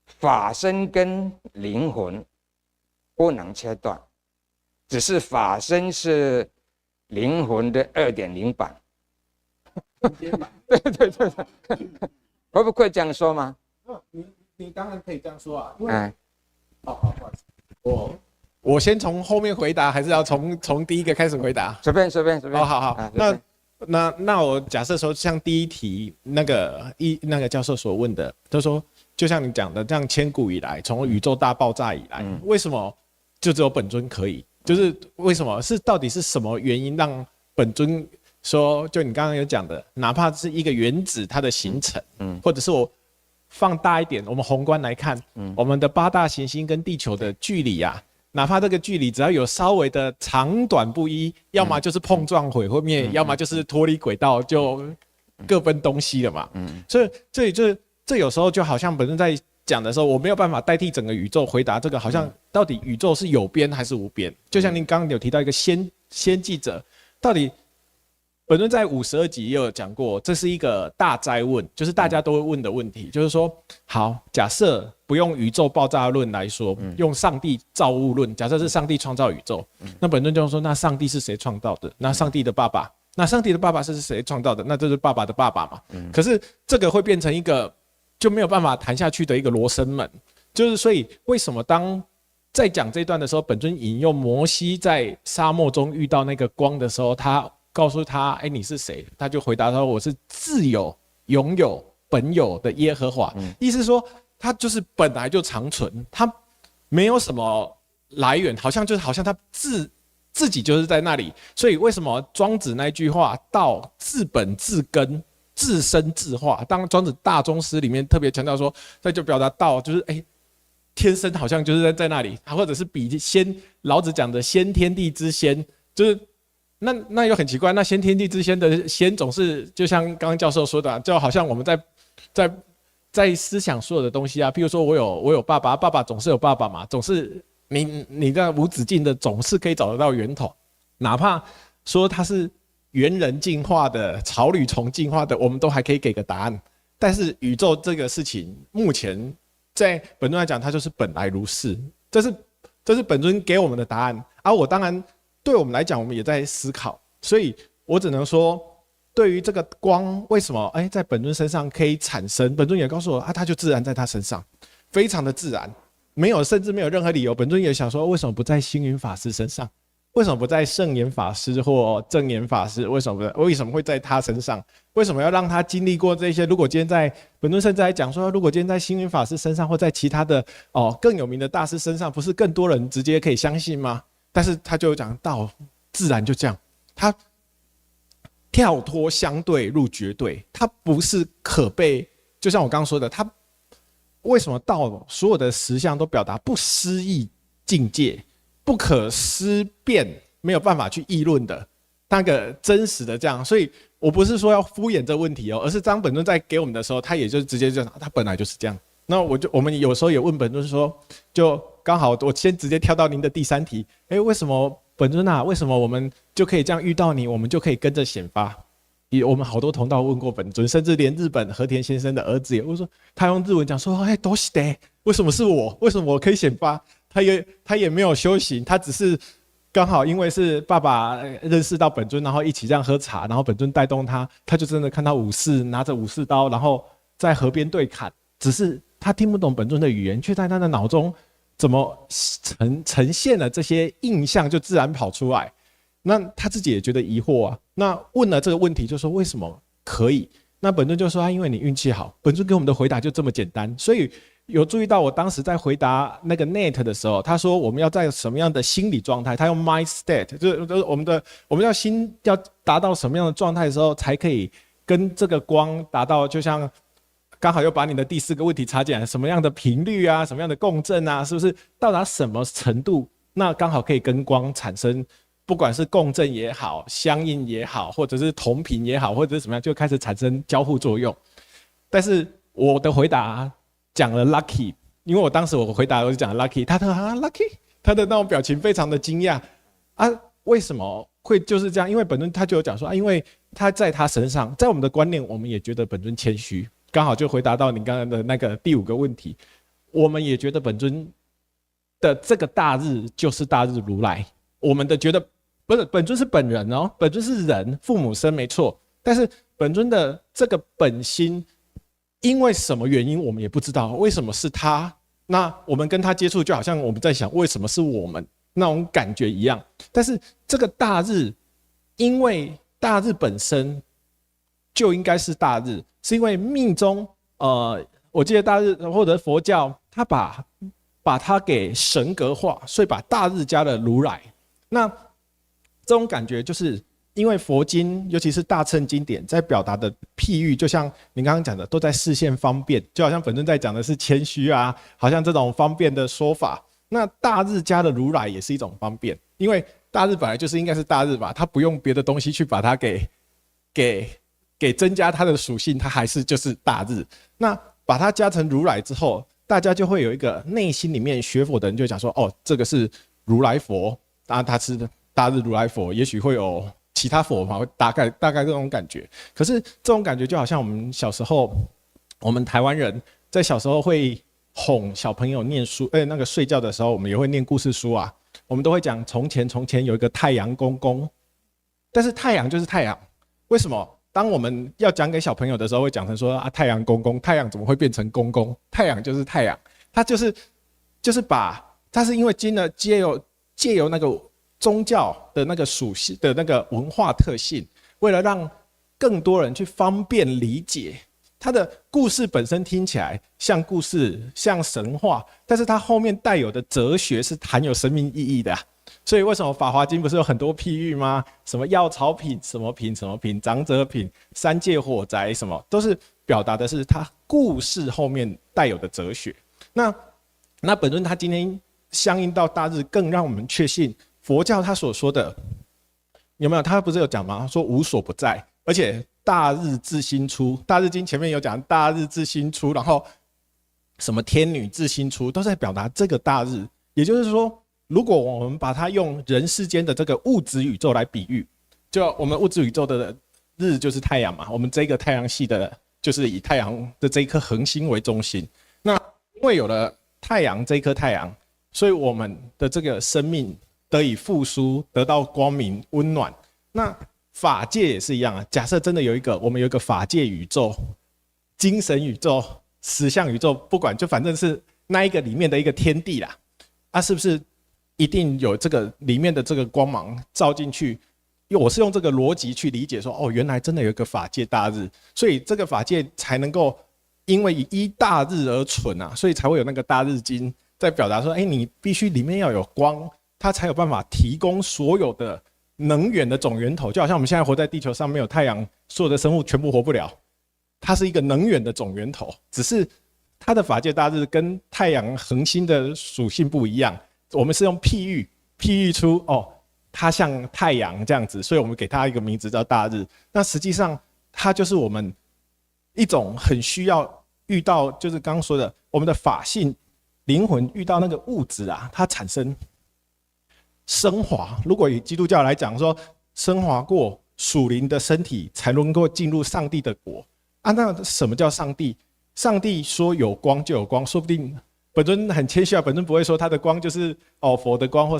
法身跟灵魂不能切断，只是法身是灵魂的2.0版？对，可不可以这样说吗？你当然可以这样说啊，因为不好意思，我先从后面回答，还是要从第一个开始回答？随便。好，那我假设说，像第一题那个教授所问的，他说，就像你讲的，这样千古以来，从宇宙大爆炸以来，为什么就只有本尊可以？就是为什么到底是什么原因让本尊说，就你刚刚有讲的，哪怕是一个原子它的形成，或者是我放大一点，我们宏观来看，我们的8大行星跟地球的距离啊，哪怕这个距离只要有稍微的长短不一，要么就是碰撞毁灭，要么就是脱离轨道就各分东西了嘛。所以这有时候就好像本身在讲的时候，我没有办法代替整个宇宙回答这个，好像到底宇宙是有边还是无边？就像您刚刚有提到一个先记者，到底本尊在52集也有讲过，这是一个大哉问，就是大家都会问的问题，就是说，好，假设不用宇宙爆炸论来说，用上帝造物论，假设是上帝创造宇宙，那本尊就说，那上帝是谁创造的？那上帝的爸爸，那上帝的爸爸是谁创造的？那就是爸爸的爸爸嘛。可是这个会变成一个就没有办法谈下去的一个罗生门，就是所以为什么当在讲这段的时候，本尊引用摩西在沙漠中遇到那个光的时候，他告诉他：“哎，你是谁？”他就回答说：“我是自有、永有、本有的耶和华。”意思是说，他就是本来就长存，他没有什么来源，好像他自己就是在那里。所以为什么庄子那句话“道自本自根，自生自化”？当庄子大宗师里面特别强调说，这就表达道就是天生好像就是在那里，或者是比老子讲的先天地之先，就是那又很奇怪，那先天地之先的先总是就像刚刚教授说的，就好像我们在思想所有的东西啊，譬如说我有爸爸，爸爸总是有爸爸嘛，总是你在无止境的总是可以找得到源头，哪怕说它是猿人进化的、草履虫进化的，我们都还可以给个答案。但是宇宙这个事情，目前在本尊来讲，它就是本来如是，这是本尊给我们的答案。而我当然对我们来讲，我们也在思考，所以我只能说，对于这个光为什么在本尊身上可以产生，本尊也告诉我它就自然在他身上，非常的自然，甚至没有任何理由。本尊也想说，为什么不在星云法师身上？为什么不在圣严法师或正言法师？为什么会在他身上？为什么要让他经历过这些？如果今天在本尊甚至还讲说，如果今天在星云法师身上，或在其他的更有名的大师身上，不是更多人直接可以相信吗？但是他就讲道自然就这样，他跳脱相对入绝对，他不是可被，就像我刚刚说的，他为什么道所有的实相都表达不思议境界？不可思辨，没有办法去议论的那个真实的这样，所以我不是说要敷衍这问题而是当本尊在给我们的时候，他也就直接就他本来就是这样。那我们有时候也问本尊说，就刚好我先直接跳到您的第3题，为什么本尊啊？为什么我们就可以这样遇到你，我们就可以跟着显发？我们好多同道问过本尊，甚至连日本和田先生的儿子也问说，他用日文讲说，どうして？为什么是我？为什么我可以显发？他也没有修行，他只是刚好因为是爸爸认识到本尊，然后一起这样喝茶，然后本尊带动他就真的看到武士拿着武士刀，然后在河边对砍。只是他听不懂本尊的语言，却在他的脑中怎么呈现了这些印象，就自然跑出来。那他自己也觉得疑惑啊。那问了这个问题，就说为什么可以？那本尊就说因为你运气好。本尊给我们的回答就这么简单，所以。有注意到我当时在回答那个 Net 的时候，他说我们要在什么样的心理状态？他用 mind state， 就是我们要达到什么样的状态的时候，才可以跟这个光达到，就像刚好又把你的第4个问题插进来，什么样的频率啊，什么样的共振啊，是不是到达什么程度，那刚好可以跟光产生，不管是共振也好，相应也好，或者是同频也好，或者是什么样，就开始产生交互作用。但是我的回答。讲了 lucky， 因为我当时我回答我就讲了 lucky， 他说lucky， 他的那种表情非常的惊讶啊，为什么会就是这样？因为本尊他就有讲说因为他在他身上，在我们的观念，我们也觉得本尊谦虚，刚好就回答到你刚刚的那个第5个问题，我们也觉得本尊的这个大日就是大日如来，我们的觉得不是本尊是本人哦，本尊是人，父母生没错，但是本尊的这个本心。因为什么原因我们也不知道，为什么是他？那我们跟他接触，就好像我们在想，为什么是我们那种感觉一样。但是这个大日，因为大日本身就应该是大日，是因为密宗，我记得大日或者佛教，他把它给神格化，所以把大日加了如来。那这种感觉就是。因为佛经，尤其是大乘经典，在表达的譬喻，就像您刚刚讲的，都在视线方便，就好像本尊在讲的是谦虚啊，好像这种方便的说法。那大日加的如来也是一种方便，因为大日本来就是应该是大日吧，它不用别的东西去把它给增加它的属性，它还是就是大日。那把它加成如来之后，大家就会有一个内心里面学佛的人就讲说，这个是如来佛，当然他是大日如来佛，也许会有。其他佛法大概这种感觉，可是这种感觉就好像我们小时候，我们台湾人在小时候会哄小朋友念书，那个睡觉的时候，我们也会念故事书啊，我们都会讲从前有一个太阳公公，但是太阳就是太阳，为什么？当我们要讲给小朋友的时候，会讲成说太阳公公，太阳怎么会变成公公？太阳就是太阳，它就是把它是因为借由那个宗教的那个属性的那个文化特性，为了让更多人去方便理解，它的故事本身听起来像故事、像神话，但是它后面带有的哲学是含有生命意义的所以为什么《法华经》不是有很多譬喻吗？什么药草品、什么品、什么品、长者品、三界火宅，什么都是表达的是它故事后面带有的哲学。那本尊他今天相应到大日，更让我们确信佛教他所说的有没有？他不是有讲吗？说无所不在，而且大日自心出。大日经前面有讲大日自心出，然后什么天女自心出，都在表达这个大日。也就是说，如果我们把它用人世间的这个物质宇宙来比喻，就我们物质宇宙的日就是太阳嘛，我们这个太阳系的就是以太阳的这一颗恒星为中心。那因为有了太阳这一颗太阳，所以我们的这个生命得以复苏，得到光明温暖。那法界也是一样假设真的我们有一个法界宇宙、精神宇宙、实相宇宙，不管就反正是那一个里面的一个天地啦，是不是一定有这个里面的这个光芒照进去？因为我是用这个逻辑去理解说，原来真的有一个法界大日，所以这个法界才能够因为依大日而存所以才会有那个大日经在表达说，你必须里面要有光，它才有办法提供所有的能源的总源头。就好像我们现在活在地球上，没有太阳，所有的生物全部活不了。它是一个能源的总源头，只是它的法界大日跟太阳恒星的属性不一样。我们是用譬喻出它像太阳这样子，所以我们给它一个名字叫大日。那实际上它就是我们一种很需要遇到，就是刚刚说的我们的法性灵魂遇到那个物质它产生升华。如果以基督教来讲说，升华过属灵的身体才能够进入上帝的国那什么叫上帝？上帝说有光就有光，说不定本尊很谦虚本尊不会说他的光就是佛的光或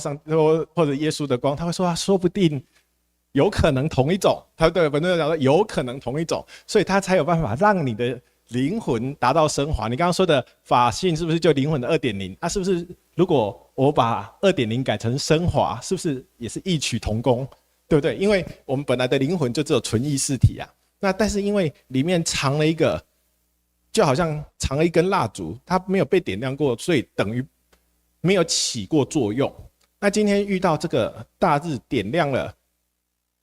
者耶稣的光，他会说说不定有可能同一种。他对本尊讲说有可能同一种，所以他才有办法让你的灵魂达到升华。你刚刚说的法性是不是就灵魂的 2.0 是不是如果我把 2.0 改成升华，是不是也是异曲同工，对不对？因为我们本来的灵魂就只有纯意识体但是因为里面藏了一个，就好像藏了一根蜡烛，它没有被点亮过，所以等于没有起过作用。那今天遇到这个大日点亮了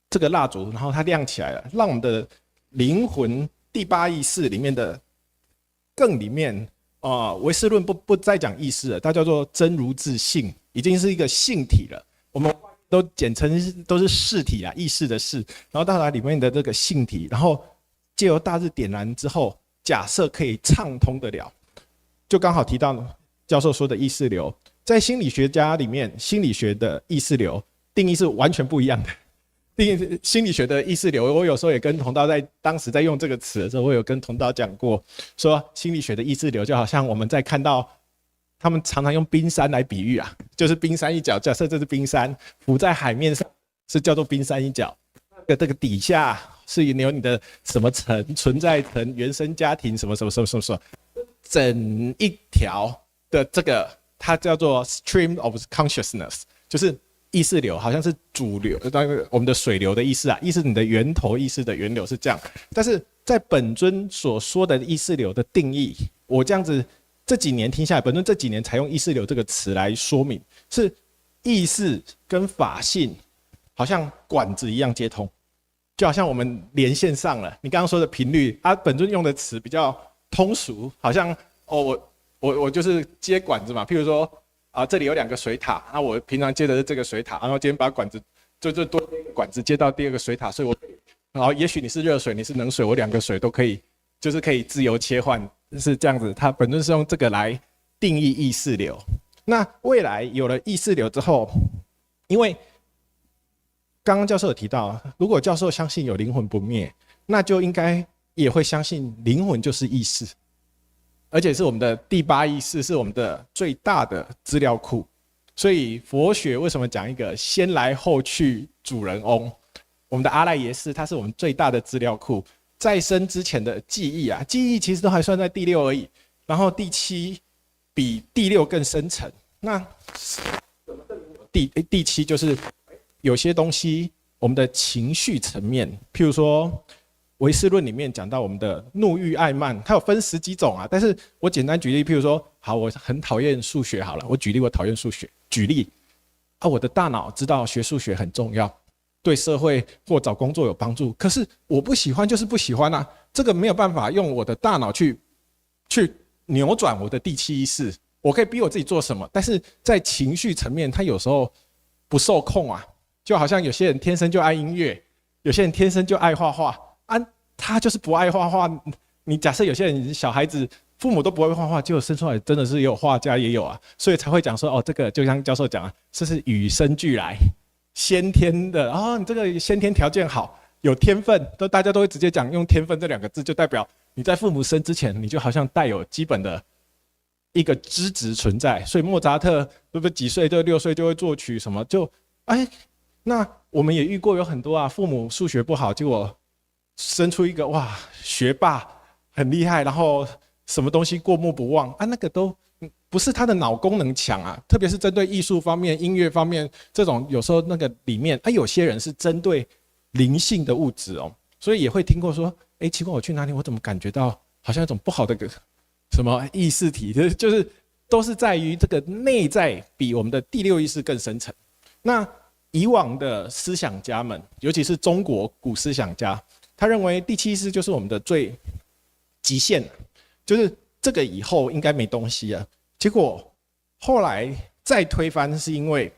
这个蜡烛，然后它亮起来了，让我们的灵魂第8意识里面的更里面唯识论不再讲意识了，它叫做真如自性，已经是一个性体了。我们都简称都是识体意识的识，然后到达里面的这个性体，然后借由大日点燃之后，假设可以畅通得了，就刚好提到教授说的意识流，在心理学家里面，心理学的意识流定义是完全不一样的。心理学的意识流，我有时候也跟同道当时在用这个词的时候，我有跟同道讲过，说心理学的意识流就好像我们在看到他们常常用冰山来比喻就是冰山一角，假设这是冰山浮在海面上，是叫做冰山一角，这个底下是有你的什么层、存在层、原生家庭什么什么什么什么什么，整一条的这个它叫做 stream of consciousness， 就是意识流，好像是主流，我们的水流的意思意识你的源头，意识的源流是这样。但是在本尊所说的意识流的定义，我这样子这几年听下来，本尊这几年才用意识流这个词来说明，是意识跟法性好像管子一样接通，就好像我们连线上了。你刚刚说的频率本尊用的词比较通俗，好像我就是接管子嘛，譬如说这里有2个水塔，我平常接的是这个水塔，然后今天把管子就多一个管子接到第2个水塔，所以然后也许你是热水，你是冷水，我2个水都可以，就是可以自由切换，是这样子。它本尊是用这个来定义意识流。那未来有了意识流之后，因为刚刚教授有提到，如果教授相信有灵魂不灭，那就应该也会相信灵魂就是意识，而且是我们的第8意识，是我们的最大的资料库。所以佛学为什么讲一个先来后去主人翁？我们的阿赖耶识，它是我们最大的资料库。在生之前的记忆记忆其实都还算在第6而已，然后第7比第6更深层，那第七就是有些东西，我们的情绪层面，譬如说唯识论里面讲到我们的怒欲爱慢，它有分10几种啊。但是我简单举例，譬如说，好，我很讨厌数学，好了，我举例，我讨厌数学，举例啊，我的大脑知道学数学很重要，对社会或找工作有帮助，可是我不喜欢就是不喜欢啊，这个没有办法用我的大脑去扭转我的第七意识。我可以逼我自己做什么，但是在情绪层面，他有时候不受控啊。就好像有些人天生就爱音乐，有些人天生就爱画画啊，他就是不爱画画。你假设有些人小孩子父母都不会画画，结果生出来真的是也有画家也有啊，所以才会讲说哦，这个就像教授讲啊，这是与生俱来、先天的啊，你这个先天条件好，有天分，大家都会直接讲用天分这2个字，就代表你在父母生之前，你就好像带有基本的一个资质存在。所以莫扎特对不对？几岁就6岁就会作曲什么，就那我们也遇过有很多啊，父母数学不好，结果生出一个哇学霸很厉害，然后什么东西过目不忘啊，那个都不是他的脑功能强啊，特别是针对艺术方面、音乐方面这种，有时候那个里面有些人是针对灵性的物质哦，所以也会听过说，奇怪我去哪里，我怎么感觉到好像一种不好的什么意识体，就是都是在于这个内在比我们的第6意识更深层。那以往的思想家们，尤其是中国古思想家，他认为第7意识就是我们的最极限，就是这个以后应该没东西了。结果后来再推翻，是因为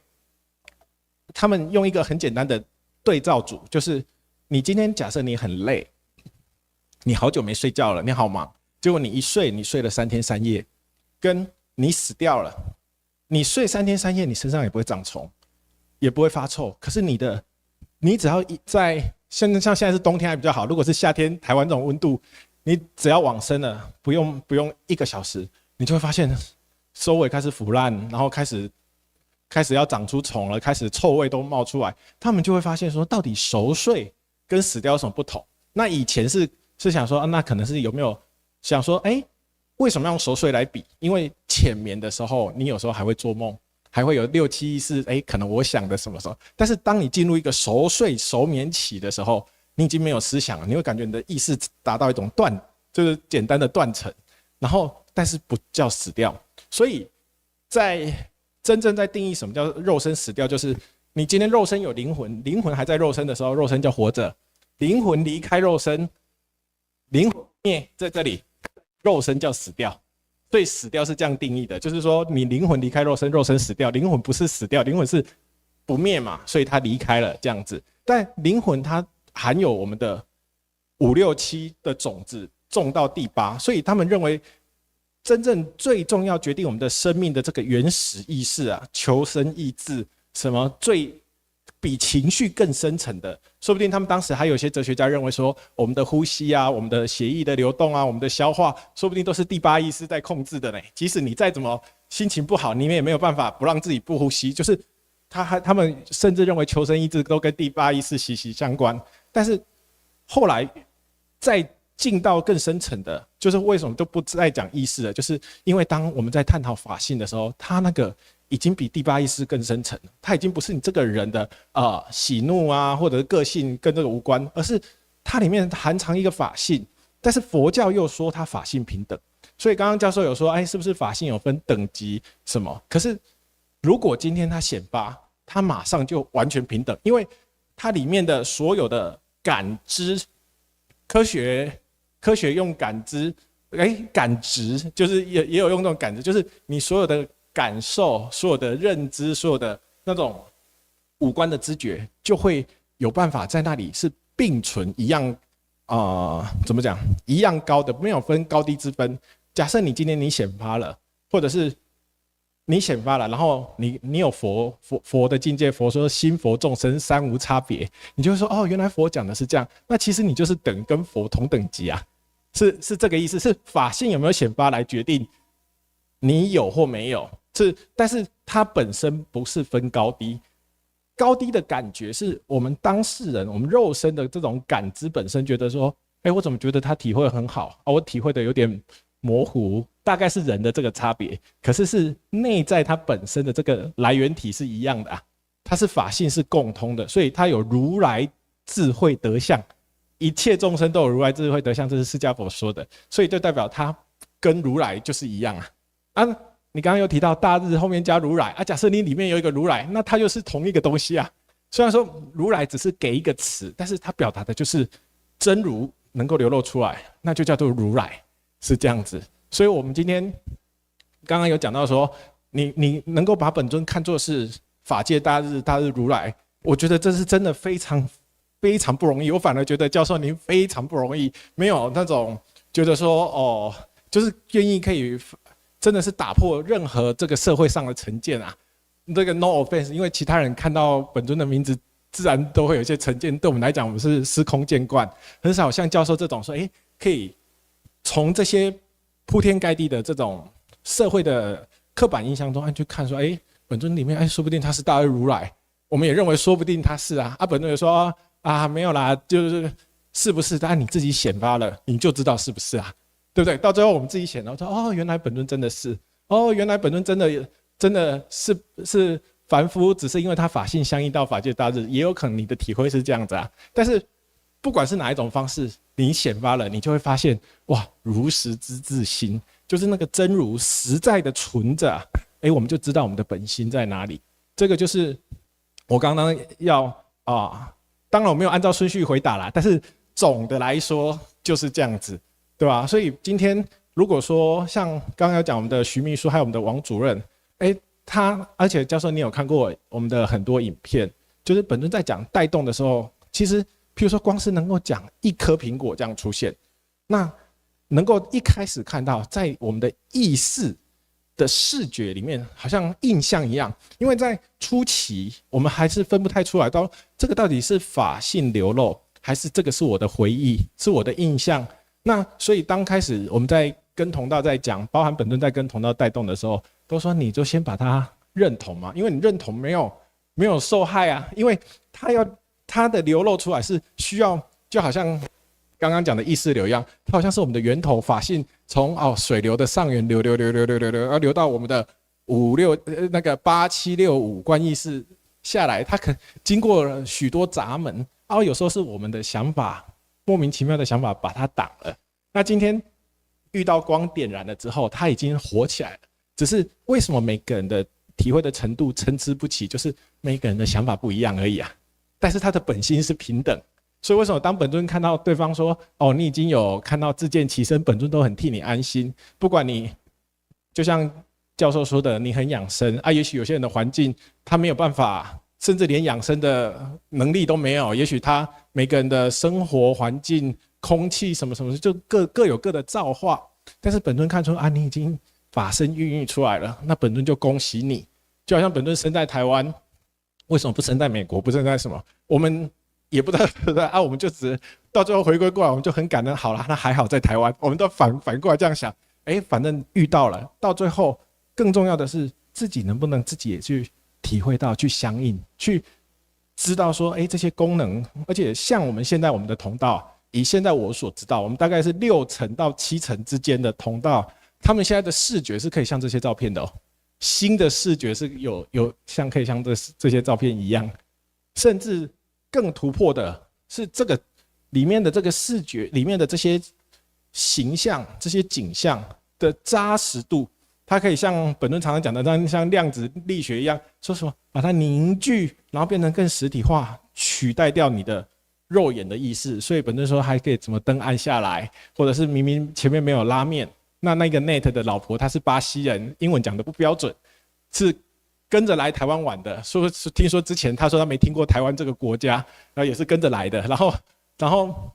他们用一个很简单的对照组，就是你今天假设你很累，你好久没睡觉了，你好忙，结果你一睡，你睡了3天3夜，跟你死掉了，你睡3天3夜，你身上也不会长虫，也不会发臭，可是你只要在像现在是冬天还比较好，如果是夏天台湾这种温度，你只要往生了，不用1个小时，你就会发现周围开始腐烂，然后开始要长出虫了，开始臭味都冒出来，他们就会发现说，到底熟睡跟死掉有什么不同？那以前是想说，那可能是有没有想说，为什么要用熟睡来比？因为浅眠的时候，你有时候还会做梦。还会有6、7意识，可能我想的什么时候？但是当你进入一个熟睡、熟眠期的时候，你已经没有思想了，你会感觉你的意识达到一种就是简单的断层，然后但是不叫死掉。所以在真正在定义什么叫肉身死掉，就是你今天肉身有灵魂，灵魂还在肉身的时候，肉身叫活着；灵魂离开肉身，灵魂灭在这里，肉身叫死掉。所以死掉是这样定义的，就是说你灵魂离开肉身，肉身死掉，灵魂不是死掉，灵魂是不灭嘛，所以它离开了这样子。但灵魂它含有我们的5、6、7的种子，种到第8，所以他们认为真正最重要决定我们的生命的这个原始意识啊，求生意志，什么最比情绪更深层的，说不定他们当时还有些哲学家认为说，我们的呼吸啊，我们的血液的流动啊，我们的消化，说不定都是第8意识在控制的呢。即使你再怎么心情不好，你们也没有办法不让自己不呼吸。就是他们甚至认为求生意志都跟第8意识息息相关。但是后来再进到更深层的，就是为什么都不再讲意识了，就是因为当我们在探讨法性的时候，它那个已经比第8意识更深层了，它已经不是你这个人的喜怒啊，或者是个性跟这个无关，而是它里面含藏一个法性。但是佛教又说它法性平等，所以刚刚教授有说，是不是法性有分等级什么？可是如果今天它显发，它马上就完全平等，因为它里面的所有的感知，科学用感知，感知就是也有用这种感知，就是你所有的感受、所有的认知、所有的那种五官的知觉，就会有办法在那里是并存一样，怎么讲？一样高的，没有分高低之分。假设你今天你显发了，或者是你显发了，然后你有佛的境界，佛说心佛众生三无差别，你就会说哦，原来佛讲的是这样，那其实你就是跟佛同等级啊，是这个意思，是法性有没有显发来决定你有或没有，但是它本身不是分高低，高低的感觉是我们当事人，我们肉身的这种感知本身觉得说，我怎么觉得他体会很好啊，我体会的有点模糊，大概是人的这个差别，可是内在它本身的这个来源体是一样的啊，它是法性是共通的，所以它有如来智慧德相，一切众生都有如来智慧德相，这是释迦佛说的，所以就代表它跟如来就是一样啊。啊，你刚刚有提到大日后面加如来啊，假设你里面有一个如来，那它又是同一个东西啊。虽然说如来只是给一个词，但是它表达的就是真如能够流露出来，那就叫做如来，是这样子。所以我们今天刚刚有讲到说，你能够把本尊看作是法界大日如来，我觉得这是真的非常非常不容易。我反而觉得教授您非常不容易，没有那种觉得说哦，就是愿意可以真的是打破任何这个社会上的成见啊。这个 no offense， 因为其他人看到本尊的名字，自然都会有一些成见。对我们来讲，我们是司空见惯，很少像教授这种说，可以从这些铺天盖地的这种社会的刻板印象中去看说，本尊里面，说不定他是大日如来，我们也认为说不定他是啊。本尊也说啊，没有啦，是不是？但你自己显发了，你就知道是不是啊，对不对？到最后我们自己显了，说哦，原来本尊真的是，哦，原来本尊真的是凡夫，只是因为他法性相应到法界大日，也有可能你的体会是这样子啊。但是不管是哪一种方式，你显发了，你就会发现，哇，如实之自心，就是那个真如实在的存着啊。我们就知道我们的本心在哪里。这个就是我刚刚要当然我没有按照顺序回答啦，但是总的来说就是这样子，对吧？所以今天如果说像刚刚有讲我们的徐秘书还有我们的王主任，而且教授你有看过我们的很多影片，就是本尊在讲带动的时候，其实譬如说光是能够讲一颗苹果这样出现，那能够一开始看到在我们的意识的视觉里面好像印象一样，因为在初期我们还是分不太出来到这个到底是法性流露，还是这个是我的回忆，是我的印象。那所以当开始我们在跟同道在讲，包含本尊在跟同道带动的时候，都说你就先把它认同嘛，因为你认同没有受害啊，因为它的流露出来是需要，就好像刚刚讲的意识流一样，它好像是我们的源头法性从水流的上缘流，要流到我们的那个8765观意识下来，它可经过了许多闸门，有时候是我们的想法莫名其妙的想法把它挡了。那今天遇到光点燃了之后，它已经活起来了。只是为什么每个人的体会的程度参差不齐，就是每个人的想法不一样而已啊。但是他的本心是平等，所以为什么当本尊看到对方说，你已经有看到自见其身，本尊都很替你安心。不管你就像教授说的，你很养生啊，也许有些人的环境他没有办法，甚至连养生的能力都没有。也许他每个人的生活环境、空气什么什么，就各有各的造化。但是本尊看出你已经法身孕育出来了，那本尊就恭喜你。就好像本尊生在台湾，为什么不生在美国，不生在什么？我们也不知道我们就只到最后回归过来，我们就很感恩。好了，那还好在台湾，我们都反过来这样想，反正遇到了，到最后更重要的是自己能不能自己也去体会到，去相应，去知道说，这些功能，而且像我们现在我们的同道，以现在我所知道，我们大概是6成到7成之间的同道。他们现在的视觉是可以像这些照片的新的视觉是有可以像这些照片一样，甚至更突破的是这个里面的这个视觉里面的这些形象、这些景象的扎实度，它可以像本尊常常讲的，像量子力学一样，说什么把它凝聚，然后变成更实体化，取代掉你的肉眼的意识。所以本尊说还可以怎么灯按下来，或者是明明前面没有拉面。那个 Net 的老婆她是巴西人，英文讲的不标准，是跟着来台湾玩的。听说之前她说她没听过台湾这个国家，然后也是跟着来的。然后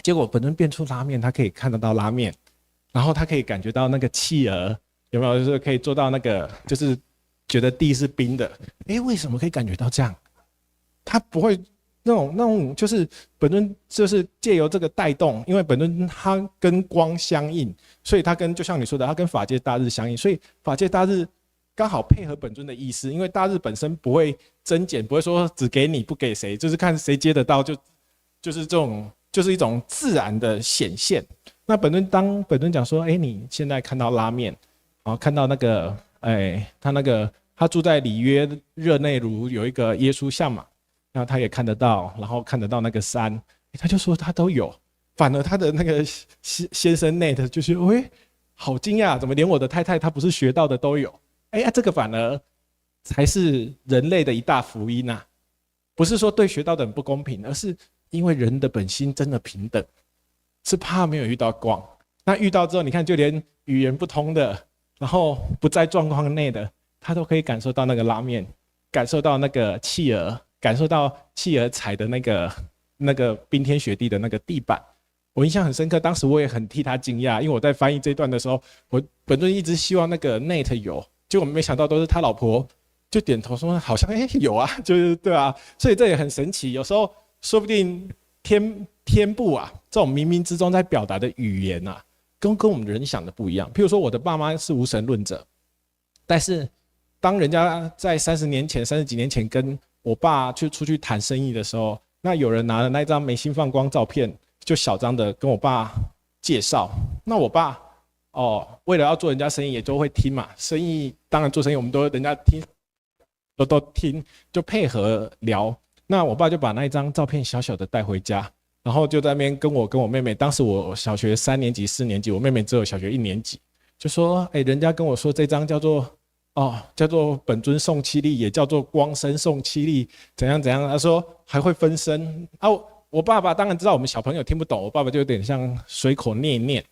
结果本尊变出拉面，她可以看得到拉面，然后她可以感觉到那个企鹅有没有，就是可以做到那个，就是觉得地是冰的。为什么可以感觉到这样？她不会。那种就是本尊就是借由这个带动，因为本尊它跟光相应，所以它就像你说的，它跟法界大日相应，所以法界大日刚好配合本尊的意思，因为大日本身不会增减，不会说只给你不给谁，就是看谁接得到，就是这种就是一种自然的显现。那当本尊讲说，你现在看到拉面，看到那个，他住在里约热内卢有一个耶稣像嘛，然后他也看得到，然后看得到那个山，他就说他都有。反而他的那个先生 Nate 就是，好惊讶，怎么连我的太太她不是学到的都有？这个反而才是人类的一大福音啊！不是说对学到的人不公平，而是因为人的本心真的平等，是怕没有遇到光。那遇到之后，你看，就连语言不通的，然后不在状况内的，他都可以感受到那个拉面，感受到那个企鹅，感受到企鹅踩的那个冰天雪地的那个地板。我印象很深刻，当时我也很替他惊讶，因为我在翻译这一段的时候，我本尊一直希望那个 Nate 有，结果没想到都是他老婆就点头说好像有啊，就是对啊，所以这也很神奇。有时候说不定天部啊，这种冥冥之中在表达的语言啊，跟我们人想的不一样。譬如说我的爸妈是无神论者，但是当人家在30几年前跟我爸出去谈生意的时候，那有人拿了那一张眉心放光照片，就小张的跟我爸介绍，那我爸为了要做人家生意，也就会听嘛。生意当然做生意，我们都人家听，都听，就配合聊。那我爸就把那一张照片小小的带回家，然后就在那边跟我妹妹，当时我小学3年级4年级，我妹妹只有小学1年级，就说人家跟我说这张叫做本尊宋七力，也叫做光身宋七力，怎样怎样。他说还会分身啊。我爸爸当然知道我们小朋友听不懂，我爸爸就有点像随口念一念。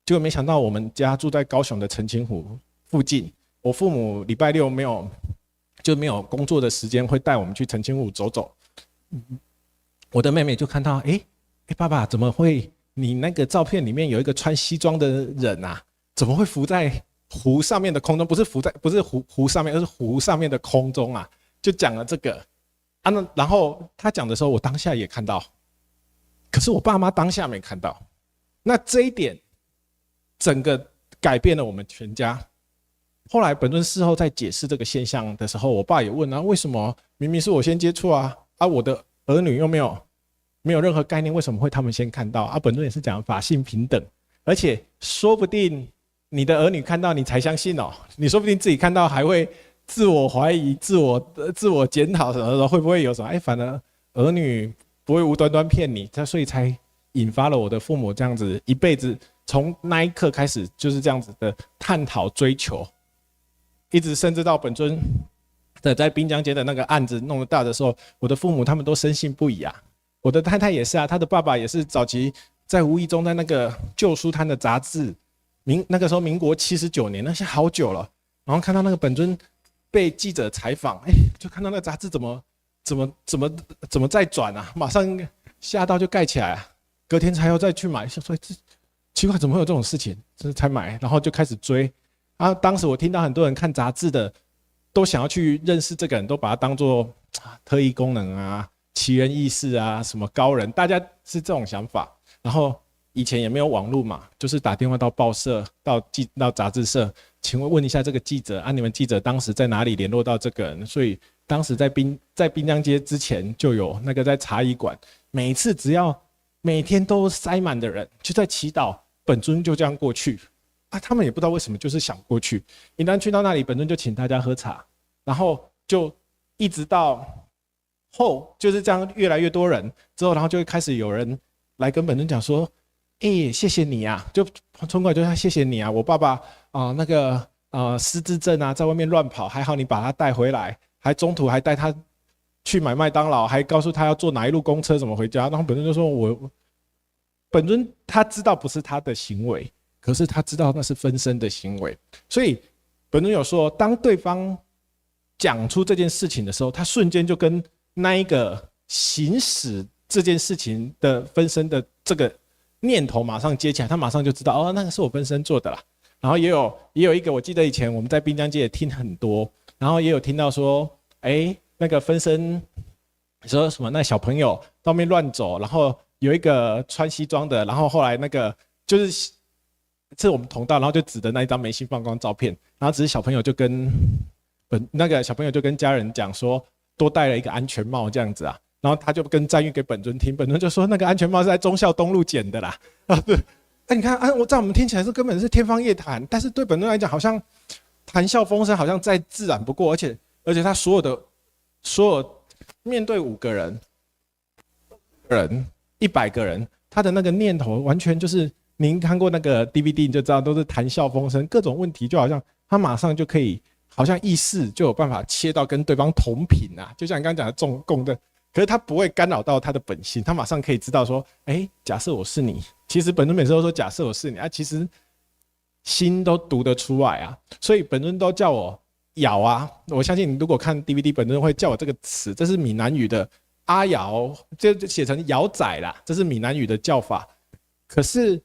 结果没想到我们家住在高雄的澄清湖附近，我父母礼拜六没有工作的时间，会带我们去澄清湖走走。我的妹妹就看到，爸爸怎么会？你那个照片里面有一个穿西装的人啊，怎么会浮在湖上面的空中？不是湖上面，而是湖上面的空中啊！就讲了这个。然后他讲的时候，我当下也看到，可是我爸妈当下没看到。那这一点，整个改变了我们全家。后来本尊事后在解释这个现象的时候，我爸也问为什么明明是我先接触啊，我的儿女又没有任何概念，为什么会他们先看到？本尊也是讲法性平等，而且说不定你的儿女看到你才相信哦，你说不定自己看到还会自我怀疑、自我检讨什么的，会不会有什么？反而儿女不会无端端骗你，所以才引发了我的父母这样子一辈子，从那一刻开始就是这样子的探讨追求，一直甚至到本尊在滨江街的那个案子弄得大的时候，我的父母他们都深信不疑啊。我的太太也是啊，她的爸爸也是早期在无意中在那个旧书摊的杂志，那个时候民国79年，那些好久了，然后看到那个本尊被记者采访，就看到那个杂志怎么再转啊，马上吓到就盖起来啊，隔天才要再去买，所以奇怪怎么会有这种事情，才买，然后就开始追。当时我听到很多人看杂志的都想要去认识这个人，都把他当作特异功能啊、奇人异事啊、什么高人，大家是这种想法。然后以前也没有网络嘛，就是打电话到报社、到杂志社，请问一下这个记者你们记者当时在哪里联络到这个人？所以当时在滨江街之前就有那个在茶艺馆，每次只要每天都塞满的人，就在祈祷，本尊就这样过去。他们也不知道为什么，就是想过去。一旦去到那里，本尊就请大家喝茶，然后就一直到就是这样，越来越多人之后，然后就会开始有人来跟本尊讲说：“谢谢你啊！”就冲过来就说：“谢谢你啊，我爸爸失智症啊，在外面乱跑，还好你把他带回来，还中途还带他去买麦当劳，还告诉他要坐哪一路公车怎么回家。”然后本尊就说：“本尊他知道不是他的行为。”可是他知道那是分身的行为，所以本尊有说，当对方讲出这件事情的时候，他瞬间就跟那一个行使这件事情的分身的这个念头马上接起来，他马上就知道那个是我分身做的啦。然后也有一个，我记得以前我们在滨江街也听很多，然后也有听到说，那个分身说什么，那小朋友到外面乱走，然后有一个穿西装的，然后后来那个就是我们同道，然后就指的那一张眉心放光照片，然后只是小朋友就跟家人讲说，多戴了一个安全帽这样子啊，然后他就跟赞誉给本尊听，本尊就说那个安全帽是在忠孝东路捡的啦，你看啊，在我们听起来是根本是天方夜谭，但是对本尊来讲，好像谈笑风生，好像再自然不过，而且他所有面对5个人、100个人，他的那个念头完全就是您看过那个 DVD 你就知道，都是谈笑风生，各种问题就好像他马上就可以，好像意识就有办法切到跟对方同频啊，就像你刚刚讲的中共的，可是他不会干扰到他的本性，他马上可以知道说，假设我是你，其实本尊每次都说假设我是你啊，其实心都读得出来啊，所以本尊都叫我瑶啊，我相信你如果看 DVD， 本尊会叫我这个词，这是闽南语的阿瑶，就写成瑶仔啦，这是闽南语的叫法。可是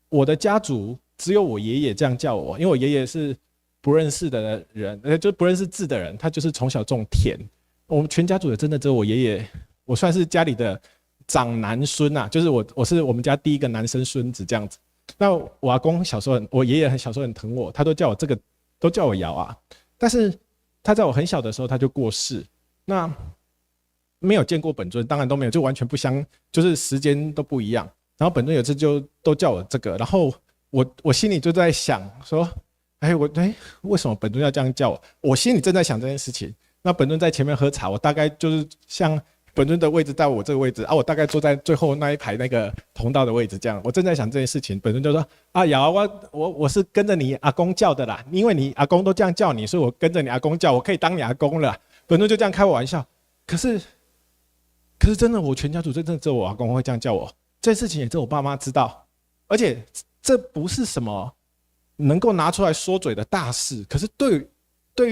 我的家族只有我爷爷这样叫我，因为我爷爷是不认识的人，就不认识字的人，他就是从小种田。我们全家族也真的只有我爷爷，我算是家里的长男孙啊，就是我是我们家第一个男生孙子这样子。那我阿公小时候我爷爷小时候很疼我，他都叫我这个，都叫我瑶啊。但是他在我很小的时候他就过世，那没有见过本尊，当然都没有，就完全不相，就是时间都不一样。然后本尊有一次就都叫我这个，然后我心里就在想说，为什么本尊要这样叫我？我心里正在想这件事情。那本尊在前面喝茶，我大概就是像本尊的位置在我这个位置啊，我大概坐在最后那一排那个同道的位置，这样。我正在想这件事情，本尊就说：“啊，瑶，我是跟着你阿公叫的啦，因为你阿公都这样叫你，所以我跟着你阿公叫，我可以当你阿公了。”本尊就这样开我玩笑。可是真的，我全家族真的只有我阿公会这样叫我。这件事情也只有我爸妈知道，而且这不是什么能够拿出来说嘴的大事。可是对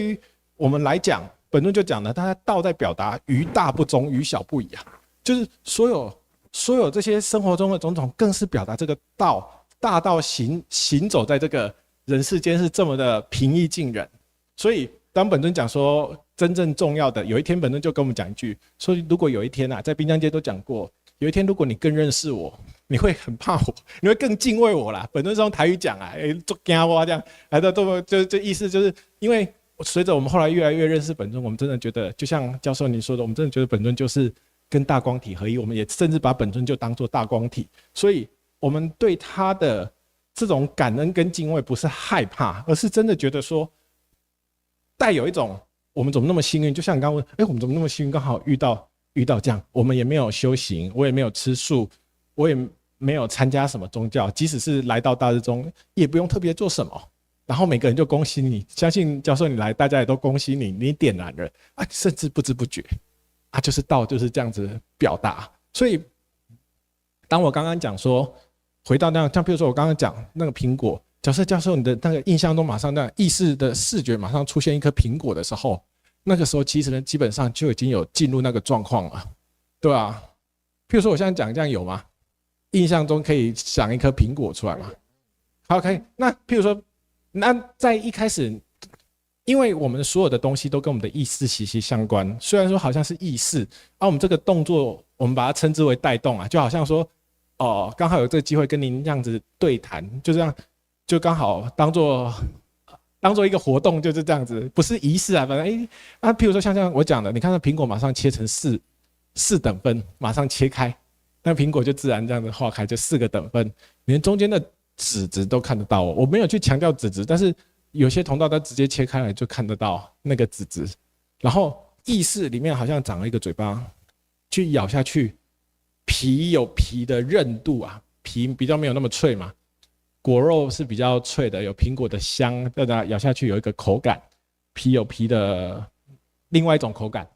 于我们来讲，本尊就讲了，他道在表达于大不忠，于小不倚啊，就是所有这些生活中的种种，更是表达这个道大道行走在这个人世间是这么的平易近人。所以当本尊讲说真正重要的，有一天本尊就跟我们讲一句，说如果有一天啊，在滨江街都讲过。有一天，如果你更认识我，你会很怕我，你会更敬畏我啦。本尊是用台语讲啊，做惊我这样，来到就意思就是，因为随着我们后来越来越认识本尊，我们真的觉得，就像教授你说的，我们真的觉得本尊就是跟大光体合一，我们也甚至把本尊就当作大光体，所以我们对他的这种感恩跟敬畏，不是害怕，而是真的觉得说，带有一种我们怎么那么幸运，就像你刚刚问，我们怎么那么幸运，刚好遇到这样，我们也没有修行，我也没有吃素，我也没有参加什么宗教，即使是来到大日宗，也不用特别做什么，然后每个人就恭喜你，相信教授你来，大家也都恭喜你，你点燃了啊，甚至不知不觉啊，就是道就是这样子表达。所以，当我刚刚讲说，回到那样，像比如说我刚刚讲那个苹果，假设教授你的那个印象中马上那样意识的视觉马上出现一颗苹果的时候。那个时候其实呢，基本上就已经有进入那个状况了，对啊。譬如说我现在讲这样有吗？印象中可以想一颗苹果出来吗？好 ，OK。那譬如说，那在一开始，因为我们所有的东西都跟我们的意识息息相关，虽然说好像是意识，我们这个动作我们把它称之为带动啊，就好像说，刚好有这个机会跟您这样子对谈，就这样，就刚好当做一个活动，就是这样子，不是仪式啊，反正譬如说像我讲的，你看那苹果马上切成四等分，马上切开，那苹果就自然这样子化开，就4个等分，连中间的籽质都看得到我没有去强调籽质，但是有些同道它直接切开来就看得到那个籽质，然后意识里面好像长了一个嘴巴，去咬下去，皮有皮的韧度啊，皮比较没有那么脆嘛。果肉是比较脆的，有苹果的香，大家咬下去有一个口感，皮有皮的另外一种口感，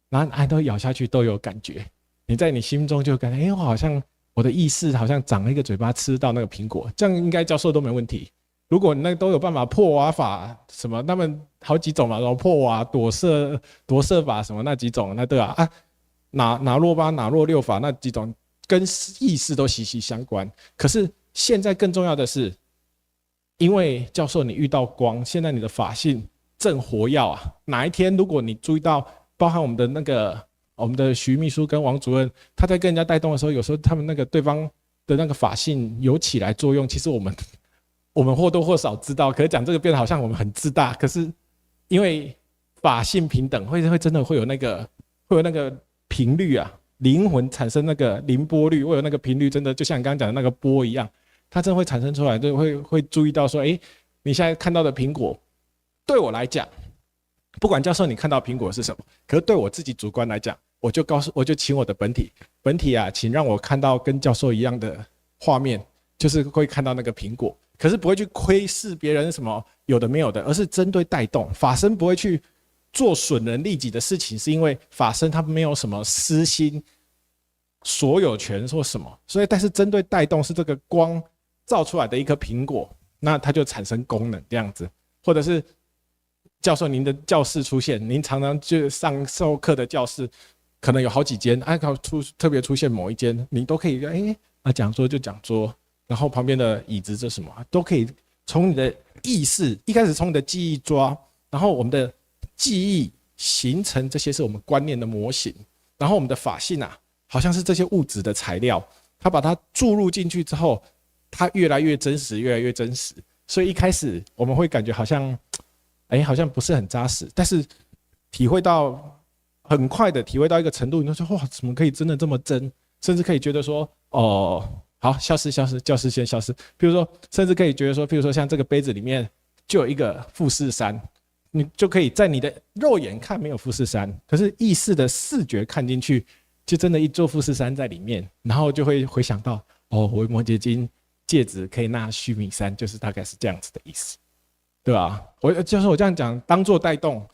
然后都咬下去都有感觉，你在你心中就感觉，我好像我的意识好像长了一个嘴巴吃到那个苹果，这样应该教授都没问题。如果那都有办法破瓦法什么，他们好几种嘛，然后破瓦、躲射法什么那几种，那对啊，哪若八哪若六法那几种跟意识都息息相关，可是。现在更重要的是，因为教授你遇到光，现在你的法性正活跃啊。哪一天如果你注意到，包含我们的徐秘书跟王主任，他在跟人家带动的时候，有时候他们那个对方的那个法性有起来作用，其实我们或多或少知道，可是讲这个变得好像我们很自大，可是因为法性平等，会真的会有那个频率啊。灵魂产生那个凌波率，会有那个频率，真的就像你刚刚讲的那个波一样，它真的会产生出来，就会注意到说，哎，你现在看到的苹果，对我来讲，不管教授你看到苹果是什么，可是对我自己主观来讲，我就请我的本体啊，请让我看到跟教授一样的画面，就是会看到那个苹果，可是不会去窥视别人什么有的没有的，而是针对带动。法身不会去做损人利己的事情，是因为法身他没有什么私心、所有权或什么，所以但是针对带动是这个光照出来的一颗苹果，那它就产生功能这样子，或者是教授您的教室出现，您常常就上授课的教室，可能有好几间，特别出现某一间，你都可以讲桌就讲桌，然后旁边的椅子这什么都可以从你的意识一开始从你的记忆抓，然后我们的记忆形成这些是我们观念的模型，然后我们的法性啊，好像是这些物质的材料，它把它注入进去之后，它越来越真实，越来越真实。所以一开始我们会感觉好像不是很扎实，但是很快的体会到一个程度，你就说哇，怎么可以真的这么真？甚至可以觉得说，哦，好，消失，教室先消失。比如说，甚至可以觉得说，比如说像这个杯子里面就有一个富士山，你就可以在你的肉眼看没有富士山，可是意识的视觉看进去，就真的一座富士山在里面，然后就会回想到，哦，维摩诘经芥子可以纳须弥山，就是大概是这样子的意思，对吧？就是我这样讲，当做带动。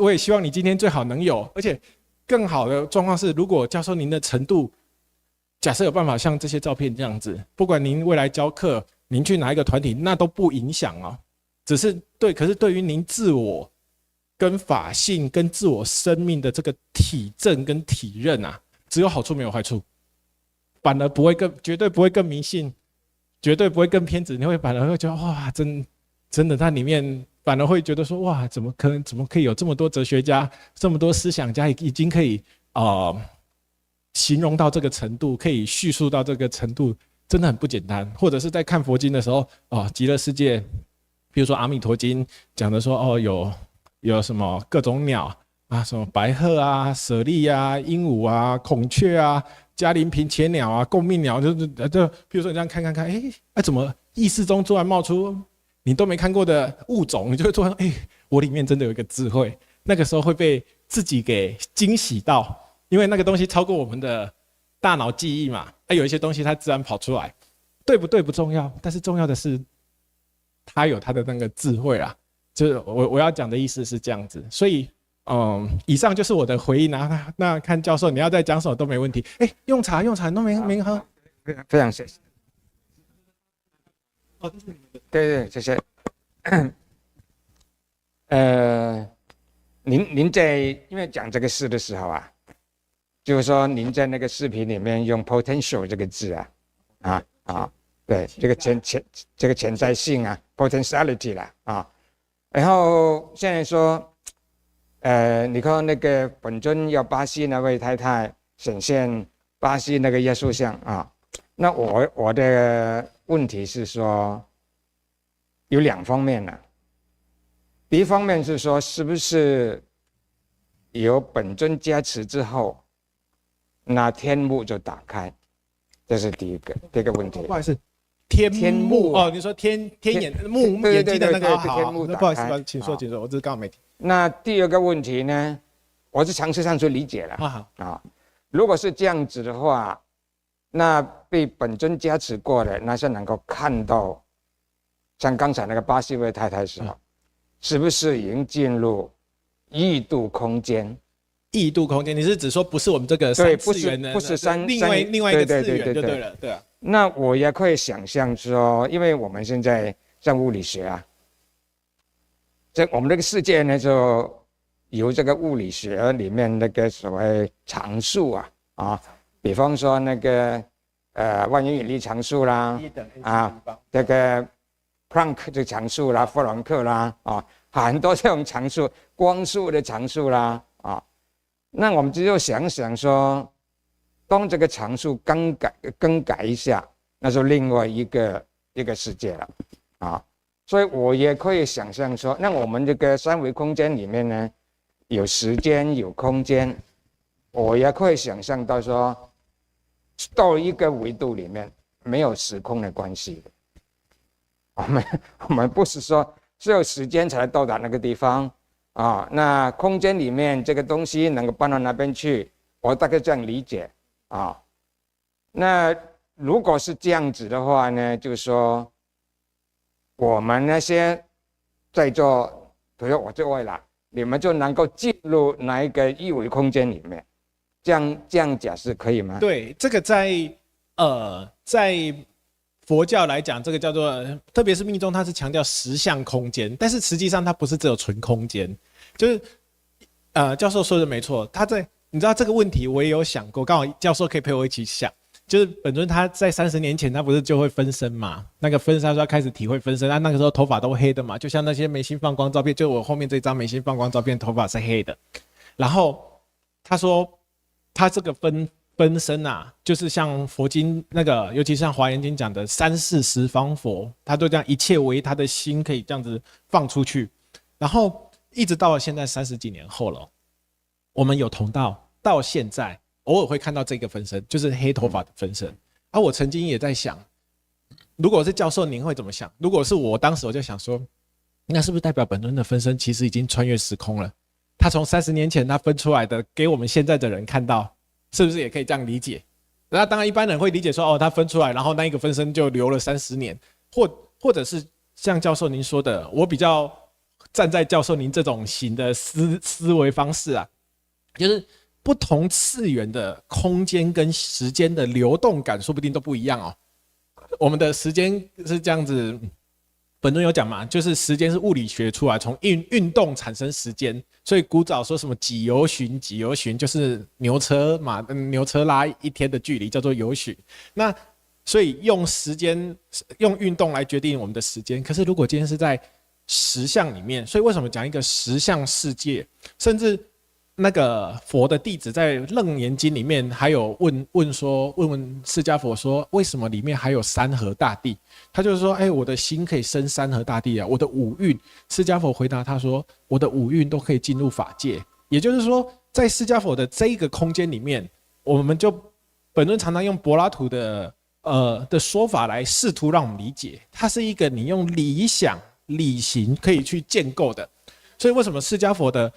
我也希望你今天最好能有，而且更好的状况是，如果教授您的程度，假设有办法像这些照片这样子，不管您未来教课，您去哪一个团体，那都不影响哦。只是可是对于您自我跟法性跟自我生命的这个体证跟体认啊，只有好处没有坏处，反而绝对不会更迷信，绝对不会更偏执，你反而会觉得哇，真的它里面。反而会觉得说，哇，怎么可以有这么多哲学家，这么多思想家已经可以形容到这个程度，可以叙述到这个程度，真的很不简单。或者是在看佛经的时候，极乐世界，比如说阿弥陀经讲的说，有什么各种鸟啊，什么白鹤啊、舍利啊、鹦鹉啊、孔雀啊、嘉陵平且鸟啊、共命鸟，就比如说你这样看，怎么意识中突然冒出？你都没看过的物种，你就会说，我里面真的有一个智慧。那个时候会被自己给惊喜到，因为那个东西超过我们的大脑记忆嘛。有一些东西它自然跑出来，对不对不重要，但是重要的是它有它的那个智慧啊。就是我要讲的意思是这样子。所以，以上就是我的回应啊。那看教授你要再讲什么都没问题。用茶都没喝，非常谢谢。对，谢谢。您在因为讲这个事的时候啊，就是说您在那个视频里面用 potential 这个字对，这个潜在性啊 potentiality 啦啊，然后现在说，你看那个本尊要巴西那位太太显现巴西那个耶稣像啊，那我的问题是说。有两方面呢，第一方面是说，是不是有本尊加持之后，那天幕就打开，这是第一个问题。不好意思，天幕你说天眼目眼睛的那个天幕打开。不好意思，请说，我这刚好没听。那第二个问题呢，我是尝试上去理解了如果是这样子的话，那被本尊加持过的，那是能够看到。像刚才那个巴西位太太的时候，是不是已经进入异度空间？异度空间，你是指说不是我们这个三次元的，不是另外一个次元就对了，对啊。那我也可以想象说，因为我们现在像物理学啊，我们这个世界呢，就由这个物理学里面那个所谓常数比方说那个万有引力常数啦这个。普朗克的常数啦，弗朗克啦，很多这种常数，光速的常数啦，那我们就想想说，当这个常数更改一下，那就另外一个世界了，所以我也可以想象说，那我们这个三维空间里面呢，有时间有空间，我也可以想象到说，到一个维度里面没有时空的关系的。我们不是说只有时间才能到达那个地方啊。那空间里面这个东西能够搬到那边去，我大概这样理解啊。那如果是这样子的话呢，就是说我们那些在座，比如我这位了，你们就能够进入那一个一维空间里面，这样讲是可以吗？对，这个在佛教来讲，这个叫做，特别是密宗，它是强调实相空间，但是实际上它不是只有纯空间，就是教授说的没错，你知道这个问题我也有想过，刚好教授可以陪我一起想。就是本尊他在30年前，他不是就会分身嘛？那个分身他说他开始体会分身，那个时候头发都黑的嘛，就像那些眉心放光照片，就我后面这张眉心放光照片，头发是黑的。然后他说他这个分身啊，就是像佛经那个，尤其是像华严经讲的三世十方佛，他都这样一切为他的心可以这样子放出去，然后一直到了现在30几年后了，我们有同道到现在。偶尔会看到这个分身，就是黑头发的分身。我曾经也在想，如果是教授，您会怎么想？如果是我，当时我就想说，那是不是代表本尊的分身其实已经穿越时空了？他从30年前他分出来的，给我们现在的人看到，是不是也可以这样理解？那当然，一般人会理解说，他分出来，然后那一个分身就留了30年，或者是像教授您说的，我比较站在教授您这种型的思维方式啊，就是。不同次元的空间跟时间的流动感，说不定都不一样哦。我们的时间是这样子，本尊有讲嘛，就是时间是物理学出来，从运动产生时间，所以古早说什么几游巡，几游巡就是牛车拉一天的距离叫做游巡。那所以用时间用运动来决定我们的时间。可是如果今天是在实相里面，所以为什么讲一个实相世界，甚至。那个佛的弟子在《楞严经》里面还有问释迦佛说，为什么里面还有山河大地？他就是说，我的心可以生山河大地啊，我的五蕴。释迦佛回答他说，我的五蕴都可以进入法界。也就是说，在释迦佛的这一个空间里面，我们就本尊常常用柏拉图的说法来试图让我们理解，它是一个你用理想理行可以去建构的。所以为什么释迦佛的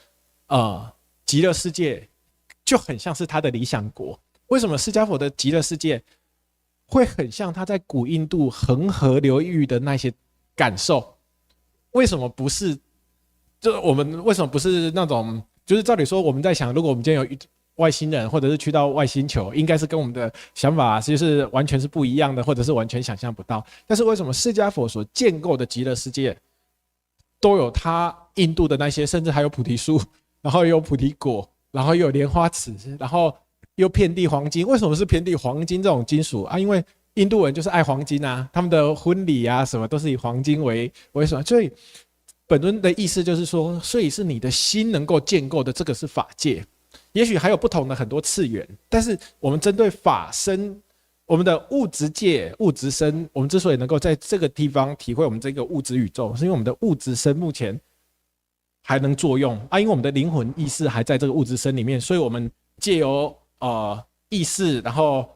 极乐世界就很像是他的理想国？为什么释迦佛的极乐世界会很像他在古印度恒河流域的那些感受？为什么不是？就我们为什么不是那种？就是照理说，我们在想，如果我们今天有外星人，或者是去到外星球，应该是跟我们的想法就是完全是不一样的，或者是完全想象不到。但是为什么释迦佛所建构的极乐世界都有他印度的那些，甚至还有菩提树？然后又有菩提果，然后又有莲花池，然后又遍地黄金。为什么是遍地黄金这种金属啊？因为印度人就是爱黄金啊，他们的婚礼啊什么都是以黄金为什么？所以本尊的意思就是说，所以是你的心能够建构的，这个是法界。也许还有不同的很多次元，但是我们针对法身，我们的物质界、物质身，我们之所以能够在这个地方体会我们这个物质宇宙，是因为我们的物质身目前。还能作用啊，因为我们的灵魂意识还在这个物质身里面，所以我们借由意识，然后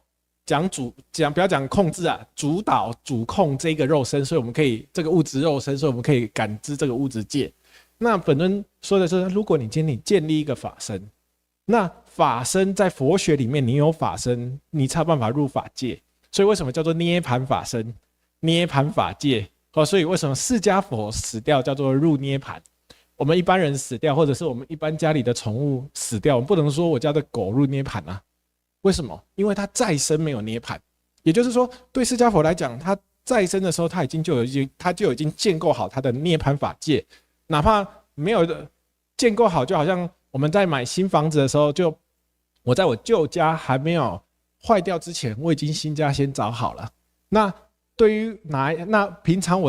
不要讲控制啊，主导主控这个肉身，所以我们可以这个物质肉身，所以我们可以感知这个物质界。那本尊说的是，如果你今天建立一个法身，那法身在佛学里面，你有法身，你才有办法入法界。所以为什么叫做涅槃法身、涅槃法界？所以为什么释迦佛死掉叫做入涅槃？我们一般人死掉，或者是我们一般家里的宠物死掉，我们不能说我家的狗入涅槃啊？为什么？因为它再生没有涅槃。也就是说，对释迦佛来讲，他再生的时候，他就已经建构好他的涅槃法界，哪怕没有建构好，就好像我们在买新房子的时候，我在我旧家还没有坏掉之前，我已经新家先找好了。那对于那平常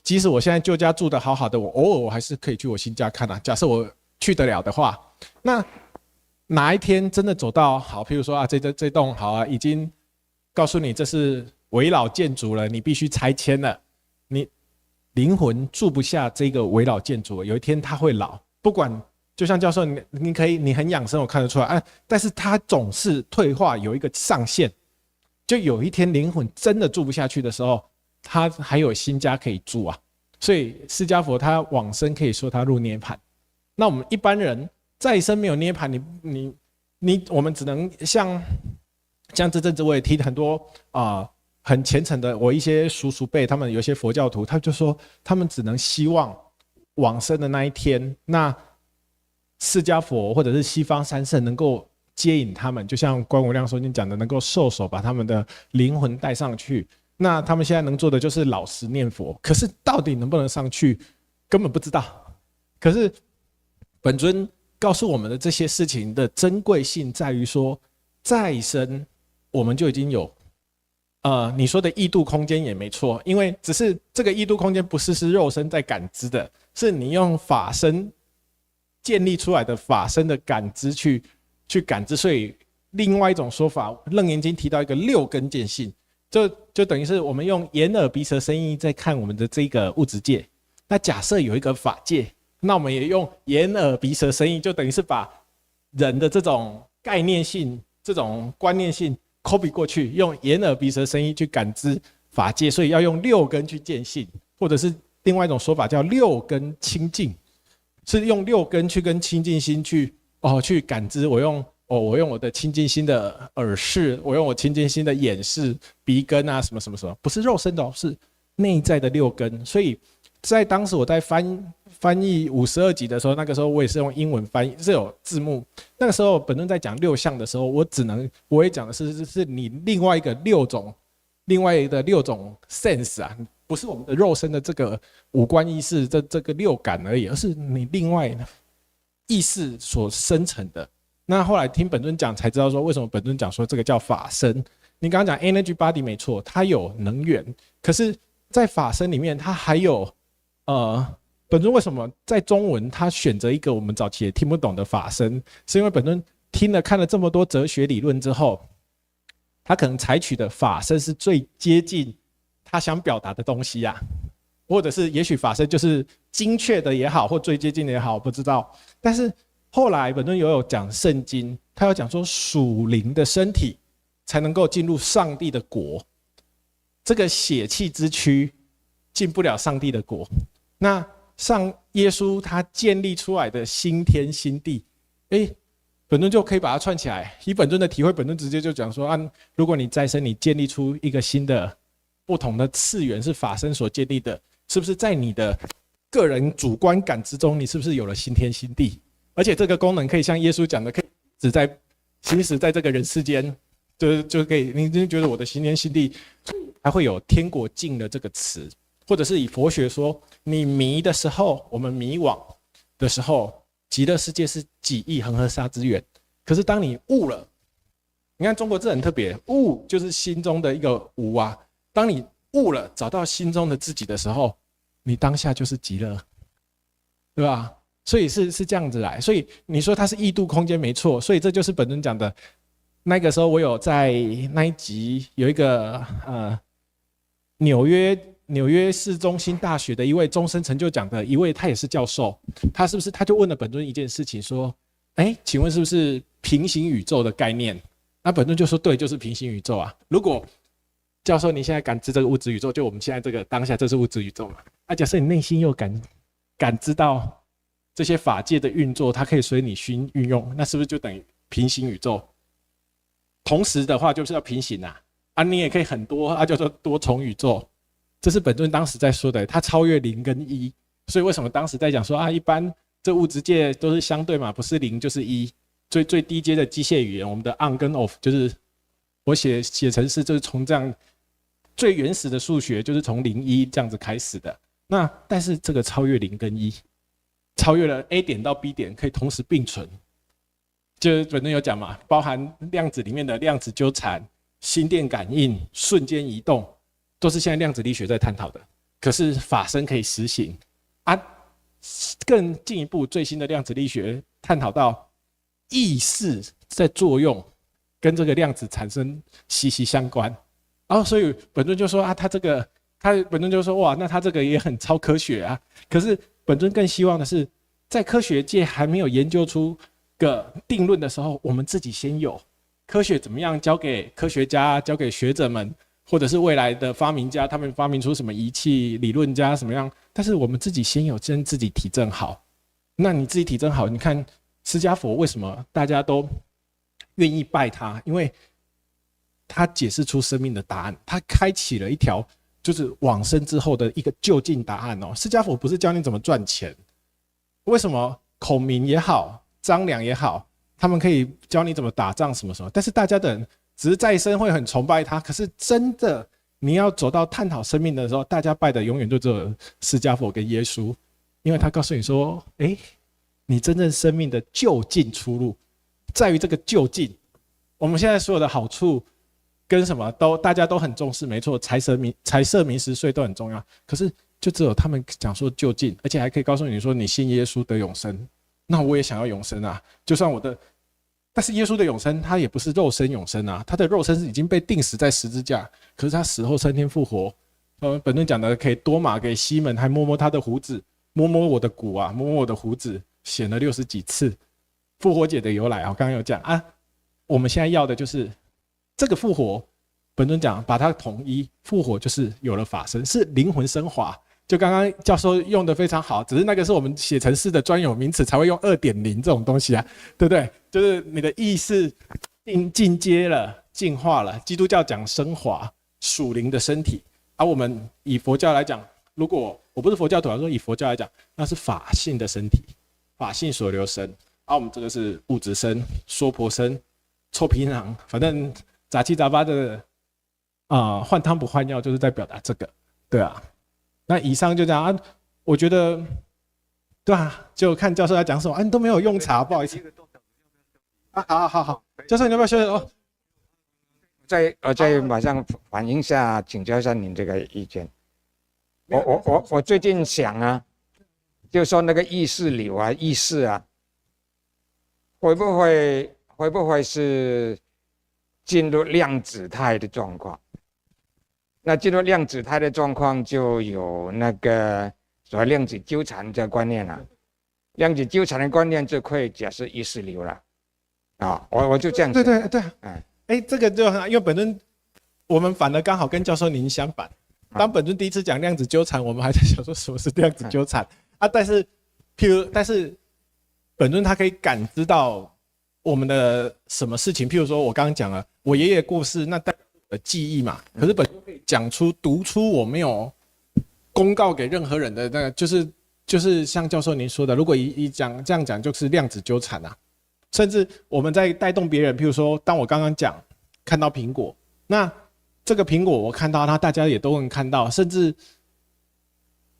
即使我现在旧家住得好好的，我偶尔我还是可以去我新家看啊。假设我去得了的话，那哪一天真的走到好，譬如说这栋好啊，已经告诉你这是危老建筑了，你必须拆迁了，你灵魂住不下这个危老建筑，有一天它会老，不管就像教授你很养生，我看得出来，但是它总是退化有一个上限，就有一天灵魂真的住不下去的时候。他还有新家可以住啊，所以释迦佛他往生可以说他入涅槃。那我们一般人再生没有涅槃，我们只能像这阵子我也听很多很虔诚的我一些叔叔辈，他们有些佛教徒，他就说他们只能希望往生的那一天，那释迦佛或者是西方三圣能够接引他们，就像关无量寿经讲的，能够授手把他们的灵魂带上去。那他们现在能做的就是老实念佛，可是到底能不能上去，根本不知道。可是本尊告诉我们的这些事情的珍贵性在于说，再生我们就已经有，你说的异度空间也没错，因为只是这个异度空间不是肉身在感知的，是你用法身建立出来的法身的感知去感知。所以另外一种说法，楞严经提到一个六根见性，就等于是我们用眼耳鼻舌身意在看我们的这个物质界。那假设有一个法界，那我们也用眼耳鼻舌身意，就等于是把人的这种概念性、这种观念性 copy 过去，用眼耳鼻舌身意去感知法界，所以要用六根去见性，或者是另外一种说法叫六根清净，是用六根去跟清净心去感知。我用我的清净心的耳视，我用我清净心的眼视、鼻根啊，什么什么什么，不是肉身的是内在的六根。所以在当时我在翻译52集的时候，那个时候我也是用英文翻译，是有字幕。那个时候本尊在讲六相的时候，我也讲的是你另外的六种 sense 啊，不是我们的肉身的这个五官意识这个六感而已，而是你另外意识所生成的。那后来听本尊讲才知道说，为什么本尊讲说这个叫法身。你刚刚讲 energy body 没错，它有能源，可是在法身里面它还有本尊为什么在中文他选择一个我们早期也听不懂的法身，是因为本尊看了这么多哲学理论之后，他可能采取的法身是最接近他想表达的东西啊，或者是也许法身就是精确的也好，或最接近的也好，我不知道。但是后来本尊有讲圣经，他有讲说属灵的身体才能够进入上帝的国，这个血气之躯进不了上帝的国。那耶稣他建立出来的新天新地，本尊就可以把它串起来。以本尊的体会，本尊直接就讲说，如果你再生，你建立出一个新的不同的次元，是法身所建立的，是不是在你的个人主观感知中，你是不是有了新天新地？而且这个功能可以像耶稣讲的，可以行使在这个人世间，就可以，你就觉得我的新天新地，还会有天国境的这个词。或者是以佛学说，你迷的时候，我们迷惘的时候，极乐世界是几亿恒河沙之远。可是当你悟了，你看中国字很特别，悟就是心中的一个无啊。当你悟了，找到心中的自己的时候，你当下就是极乐，对吧？所以是这样子来。所以你说它是异度空间没错，所以这就是本尊讲的。那个时候我有在那一集有一个纽约市中心大学的一位终身成就奖的一位，他也是教授，他就问了本尊一件事情，说，请问是不是平行宇宙的概念？那本尊就说，对，就是平行宇宙啊。如果教授你现在感知这个物质宇宙，就我们现在这个当下，这是物质宇宙嘛？假设你内心又感知到这些法界的运作，它可以随你心运用，那是不是就等于平行宇宙？同时的话就是要平行啊，你也可以很多叫做多重宇宙。这是本尊当时在说的，它超越0跟1，所以为什么当时在讲说一般这物质界都是相对嘛，不是0就是1。最低阶的机械语言，我们的 on 跟 off， 就是我写程式就是从这样最原始的数学就是从0、1这样子开始的。那但是这个超越0跟1，超越了 A 点到 B 点可以同时并存，就是本尊有讲嘛，包含量子里面的量子纠缠、心电感应、瞬间移动。都是现在量子力学在探讨的，可是法身可以实行更进一步，最新的量子力学探讨到意识在作用，跟这个量子产生息息相关。所以本尊就说本尊就说哇，那他这个也很超科学啊。可是本尊更希望的是，在科学界还没有研究出个定论的时候，我们自己先有科学怎么样交给科学家，交给学者们。或者是未来的发明家，他们发明出什么仪器，理论家什么样，但是我们自己先有先自己体证好。那你自己体证好，你看释迦佛为什么大家都愿意拜他？因为他解释出生命的答案，他开启了一条就是往生之后的一个就近答案哦。释迦佛不是教你怎么赚钱，为什么孔明也好，张良也好，他们可以教你怎么打仗什么什么，但是大家的人只是在生会很崇拜他，可是真的你要走到探讨生命的时候，大家拜的永远就只有释迦佛跟耶稣，因为他告诉你说，你真正生命的就近出路在于这个就近。我们现在所有的好处跟什么都大家都很重视，没错，财色名食睡都很重要，可是就只有他们讲说就近，而且还可以告诉你说你信耶稣得永生，那我也想要永生啊，就算但是耶稣的永生他也不是肉身永生啊，他的肉身是已经被钉死在十字架，可是他死后3天复活。本论讲的可以多马给西门，还摸摸他的胡子，摸摸我的骨啊，摸摸我的胡子，显了60几次。复活节的由来啊，我刚刚有讲啊，我们现在要的就是这个复活。本尊讲把它统一，复活就是有了法身，是灵魂升华。就刚刚教授用的非常好，只是那个是我们写程式的专有名词才会用2.0这种东西啊，对不对？就是你的意识进阶了、进化了。基督教讲升华，属灵的身体，而我们以佛教来讲，如果我不是佛教徒，说以佛教来讲，那是法性的身体，法性所留身。我们这个是物质身、娑婆身、臭皮囊，反正杂七杂八的。换汤不换药就是在表达这个，对啊。那以上就这样啊，我觉得，对啊，就看教授在讲什么啊，你都没有用茶，不好意思。好，教授你要不要休息哦？我再马上反映一下，请教一下您这个意见。我最近想啊，就说那个意识流啊，意识啊，会不会是进入量子态的状况？那进入量子态的状况，就有那个所谓量子纠缠这个观念了。量子纠缠的观念就可以解释意识流了。我就这样想。对，这个就因为本尊我们反而刚好跟教授您相反。当本尊第一次讲量子纠缠，我们还在想说什么是量子纠缠但是本尊他可以感知到我们的什么事情，譬如说我刚刚讲了我爷爷过世，那代表我的记忆嘛，可是本尊可以读出我没有公告给任何人的那个，就是像教授您说的，如果这样讲就是量子纠缠啊。甚至我们在带动别人，譬如说当我刚刚讲看到苹果，那这个苹果我看到它，大家也都能看到，甚至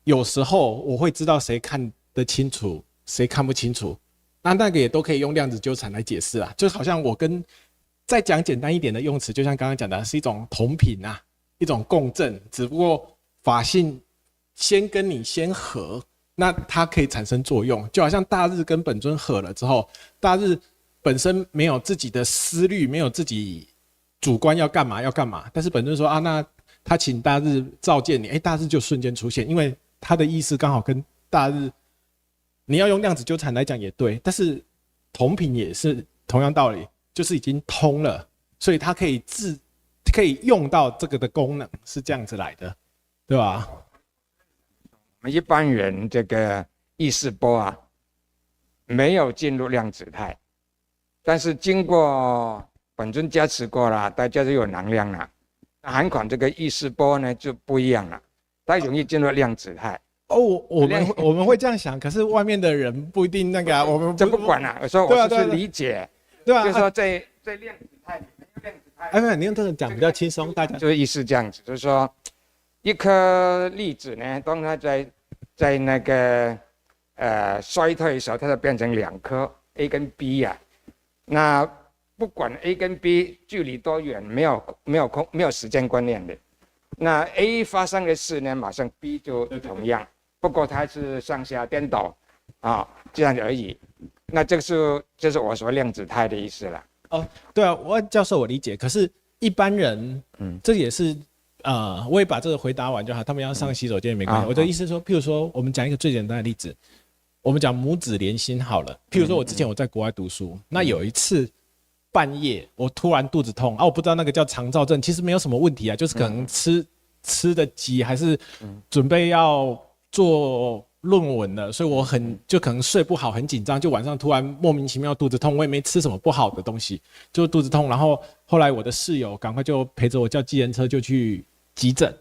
有时候我会知道谁看得清楚谁看不清楚，那个也都可以用量子纠缠来解释啊。就好像我再讲简单一点的用词，就像刚刚讲的是一种同频啊，一种共振，只不过法性先跟你先合，那它可以产生作用。就好像大日跟本尊合了之后，大日本身没有自己的思虑，没有自己主观要干嘛，但是本尊说那他请大日召见你，大日就瞬间出现，因为他的意思刚好跟大日，你要用量子纠缠来讲也对，但是同频也是同样道理，就是已经通了，所以它可以用到这个的功能，是这样子来的，对吧？我们一般人这个意识波啊，没有进入量子态，但是经过本尊加持过了，大家就有能量了。韩款这个意识波呢就不一样了，它容易进入量子态。我们会这样想，可是外面的人不一定那个我们这不管了。我说我是理解，对啊，就是说在量子态里面，量子态。没有，你用这个讲比较轻松，大家就是意思这样子，就是说一颗粒子呢，当它在那个衰退的时候，它就变成2颗 A 跟 B 啊。那不管 A 跟 B 距离多远，没有时间观念的。那 A 发生的事呢，马上 B 就同样，不过它是上下颠倒这样而已。那这个就是我说量子态的意思了。对啊，教授我理解，可是一般人，这也是我也把这个回答完就好。他们要上洗手间也没关系。我的意思是说，譬如说，我们讲一个最简单的例子，我们讲母子连心好了。譬如说，我之前我在国外读书，那有一次半夜我突然肚子痛啊，我不知道那个叫肠燥症，其实没有什么问题啊，就是可能吃的急，还是准备要做论文了，所以我就可能睡不好，很紧张，就晚上突然莫名其妙肚子痛，我也没吃什么不好的东西，就肚子痛。然后后来我的室友赶快就陪着我叫计程车就去急诊，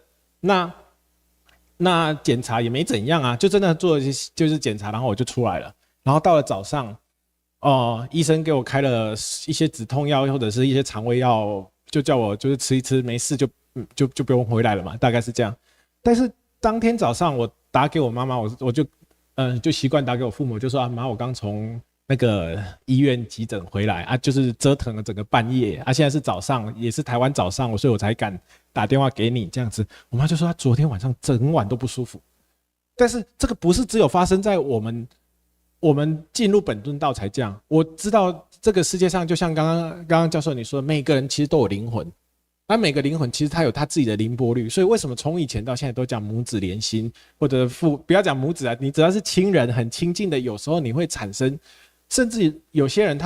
那检查也没怎样啊，就真的做就是检查，然后我就出来了。然后到了早上，医生给我开了一些止痛药或者是一些肠胃药，就叫我就是吃一吃，没事就不用回来了嘛，大概是这样。但是当天早上我打给我妈妈，我就习惯打给我父母，就说啊妈，我刚从那个医院急诊回来啊，就是折腾了整个半夜啊，现在是早上，也是台湾早上，所以我才敢打电话给你这样子。我妈就说她昨天晚上整晚都不舒服，但是这个不是只有发生在我们进入本尊道才这样。我知道这个世界上，就像刚刚教授你说的，每个人其实都有灵魂，而每个灵魂其实它有它自己的灵波率。所以为什么从以前到现在都讲母子连心，或者不要讲母子啊，你只要是亲人很亲近的，有时候你会产生，甚至有些人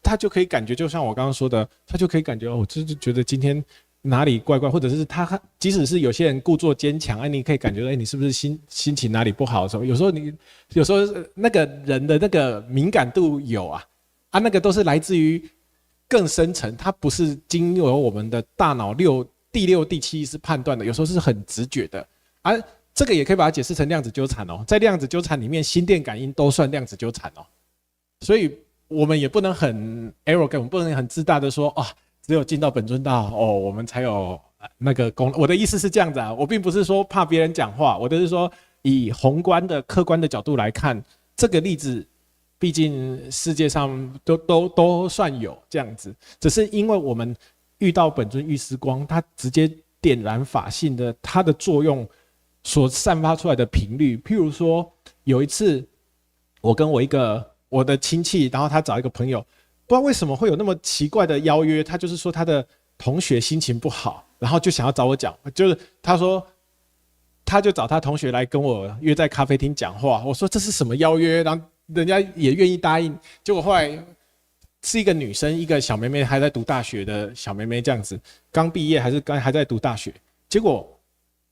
他就可以感觉，就像我刚刚说的，他就可以感觉哦，就觉得今天哪里怪怪，或者是他即使是有些人故作坚强，你可以感觉到，你是不是心情哪里不好的时候，有时候那个人的那个敏感度有啊，那个都是来自于更深层，它不是经由我们的大脑第六、第七意识判断的，有时候是很直觉的。这个也可以把它解释成量子纠缠哦，在量子纠缠里面，心电感应都算量子纠缠哦。所以我们也不能很 arrogant， 我们不能很自大的说啊，只有进到本尊道哦，我们才有那个功能。我的意思是这样子啊，我并不是说怕别人讲话，我就是说以宏观的、客观的角度来看，这个例子，毕竟世界上都算有这样子，只是因为我们遇到本尊御师光，它直接点燃法性的它的作用所散发出来的频率。譬如说，有一次我跟我的亲戚，然后他找一个朋友，不知道为什么会有那么奇怪的邀约，他就是说他的同学心情不好，然后就想要找我讲，就是他说他就找他同学来跟我约在咖啡厅讲话。我说这是什么邀约？然后人家也愿意答应。结果后来是一个女生，一个小妹妹，还在读大学的小妹妹这样子，刚毕业还在读大学。结果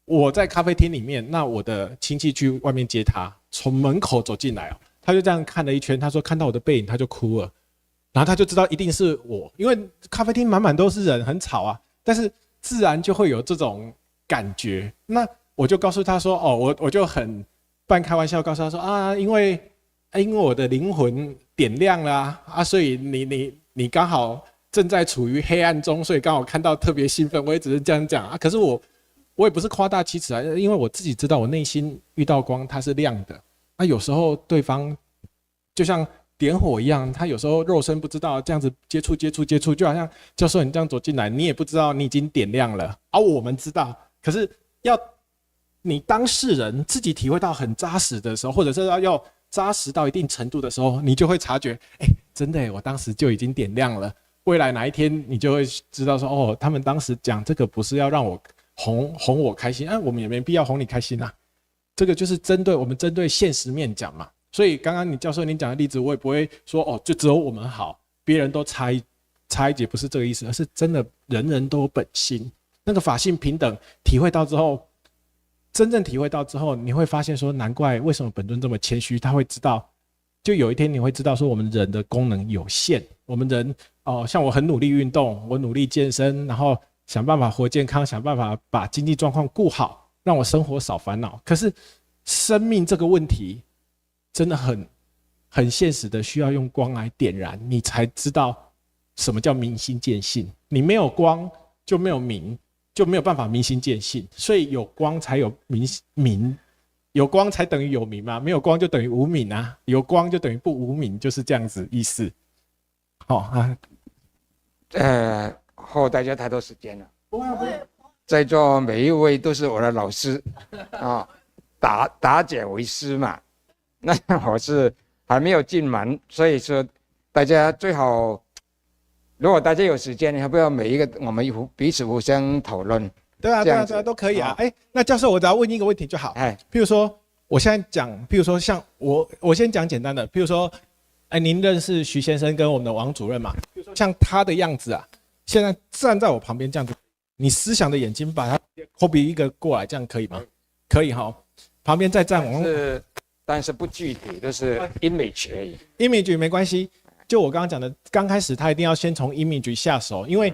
我在咖啡厅里面，那我的亲戚去外面接她，从门口走进来哦，他就这样看了一圈，他说看到我的背影他就哭了，然后他就知道一定是我，因为咖啡厅满满都是人，很吵啊，但是自然就会有这种感觉。那我就告诉他说，哦，我就很半开玩笑告诉他说啊，因为我的灵魂点亮了啊，所以你刚好正在处于黑暗中，所以刚好看到特别兴奋。我也只是这样讲啊，可是我也不是夸大其词啊，因为我自己知道我内心遇到光它是亮的。有时候对方就像点火一样，他有时候肉身不知道，这样子接触，就好像教授你这样走进来，你也不知道你已经点亮了，我们知道，可是要你当事人自己体会到很扎实的时候，或者是要扎实到一定程度的时候，你就会察觉，真的我当时就已经点亮了。未来哪一天你就会知道说，他们当时讲这个不是要让我哄我开心，我们也没必要哄你开心啊。这个就是我们针对现实面讲嘛，所以刚刚你教授您讲的例子，我也不会说就只有我们好，别人都差一截，不是这个意思，而是真的人人都有本心，那个法性平等，真正体会到之后，你会发现说，难怪为什么本尊这么谦虚，他会知道，就有一天你会知道说，我们人的功能有限，我们人像我很努力运动，我努力健身，然后想办法活健康，想办法把经济状况顾好。让我生活少烦恼，可是生命这个问题真的很现实的，需要用光来点燃，你才知道什么叫明心见性。你没有光就没有明，就没有办法明心见性。所以有光才有明，有光才等于有明嘛，没有光就等于无明啊，有光就等于不无明，就是这样子意思。耗大家太多时间了。不会。在座每一位都是我的老师啊，打解为师嘛。那我是还没有进门，所以说大家最好，如果大家有时间，要不要每一个我们彼此互相讨论？对啊，都可以啊。那教授，我只要问一个问题就好。譬如说我现在讲，譬如说像我先讲简单的，譬如说哎，您认识徐先生跟我们的王主任吗？像他的样子啊，现在站在我旁边这样子，你思想的眼睛把他 copy 一个过来，这样可以吗？可以哈。旁边再站王，但是不具体，就是 image 而已。image 没关系，就我刚刚讲的，刚开始他一定要先从 image 下手，因为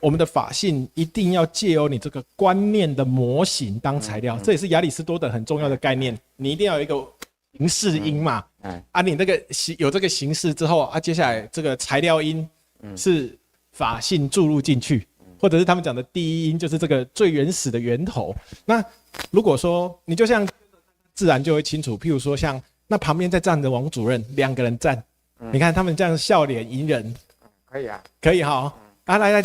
我们的法性一定要借由你这个观念的模型当材料，这也是亚里士多德很重要的概念。你一定要有一个形式音嘛，你那个有这个形式之后接下来这个材料音是法性注入进去，或者是他们讲的第一音，就是这个最原始的源头。那如果说你就像自然就会清楚，譬如说像那旁边在站着王主任，两个人站，你看他们这样笑脸迎人，可以啊，可以哈，来，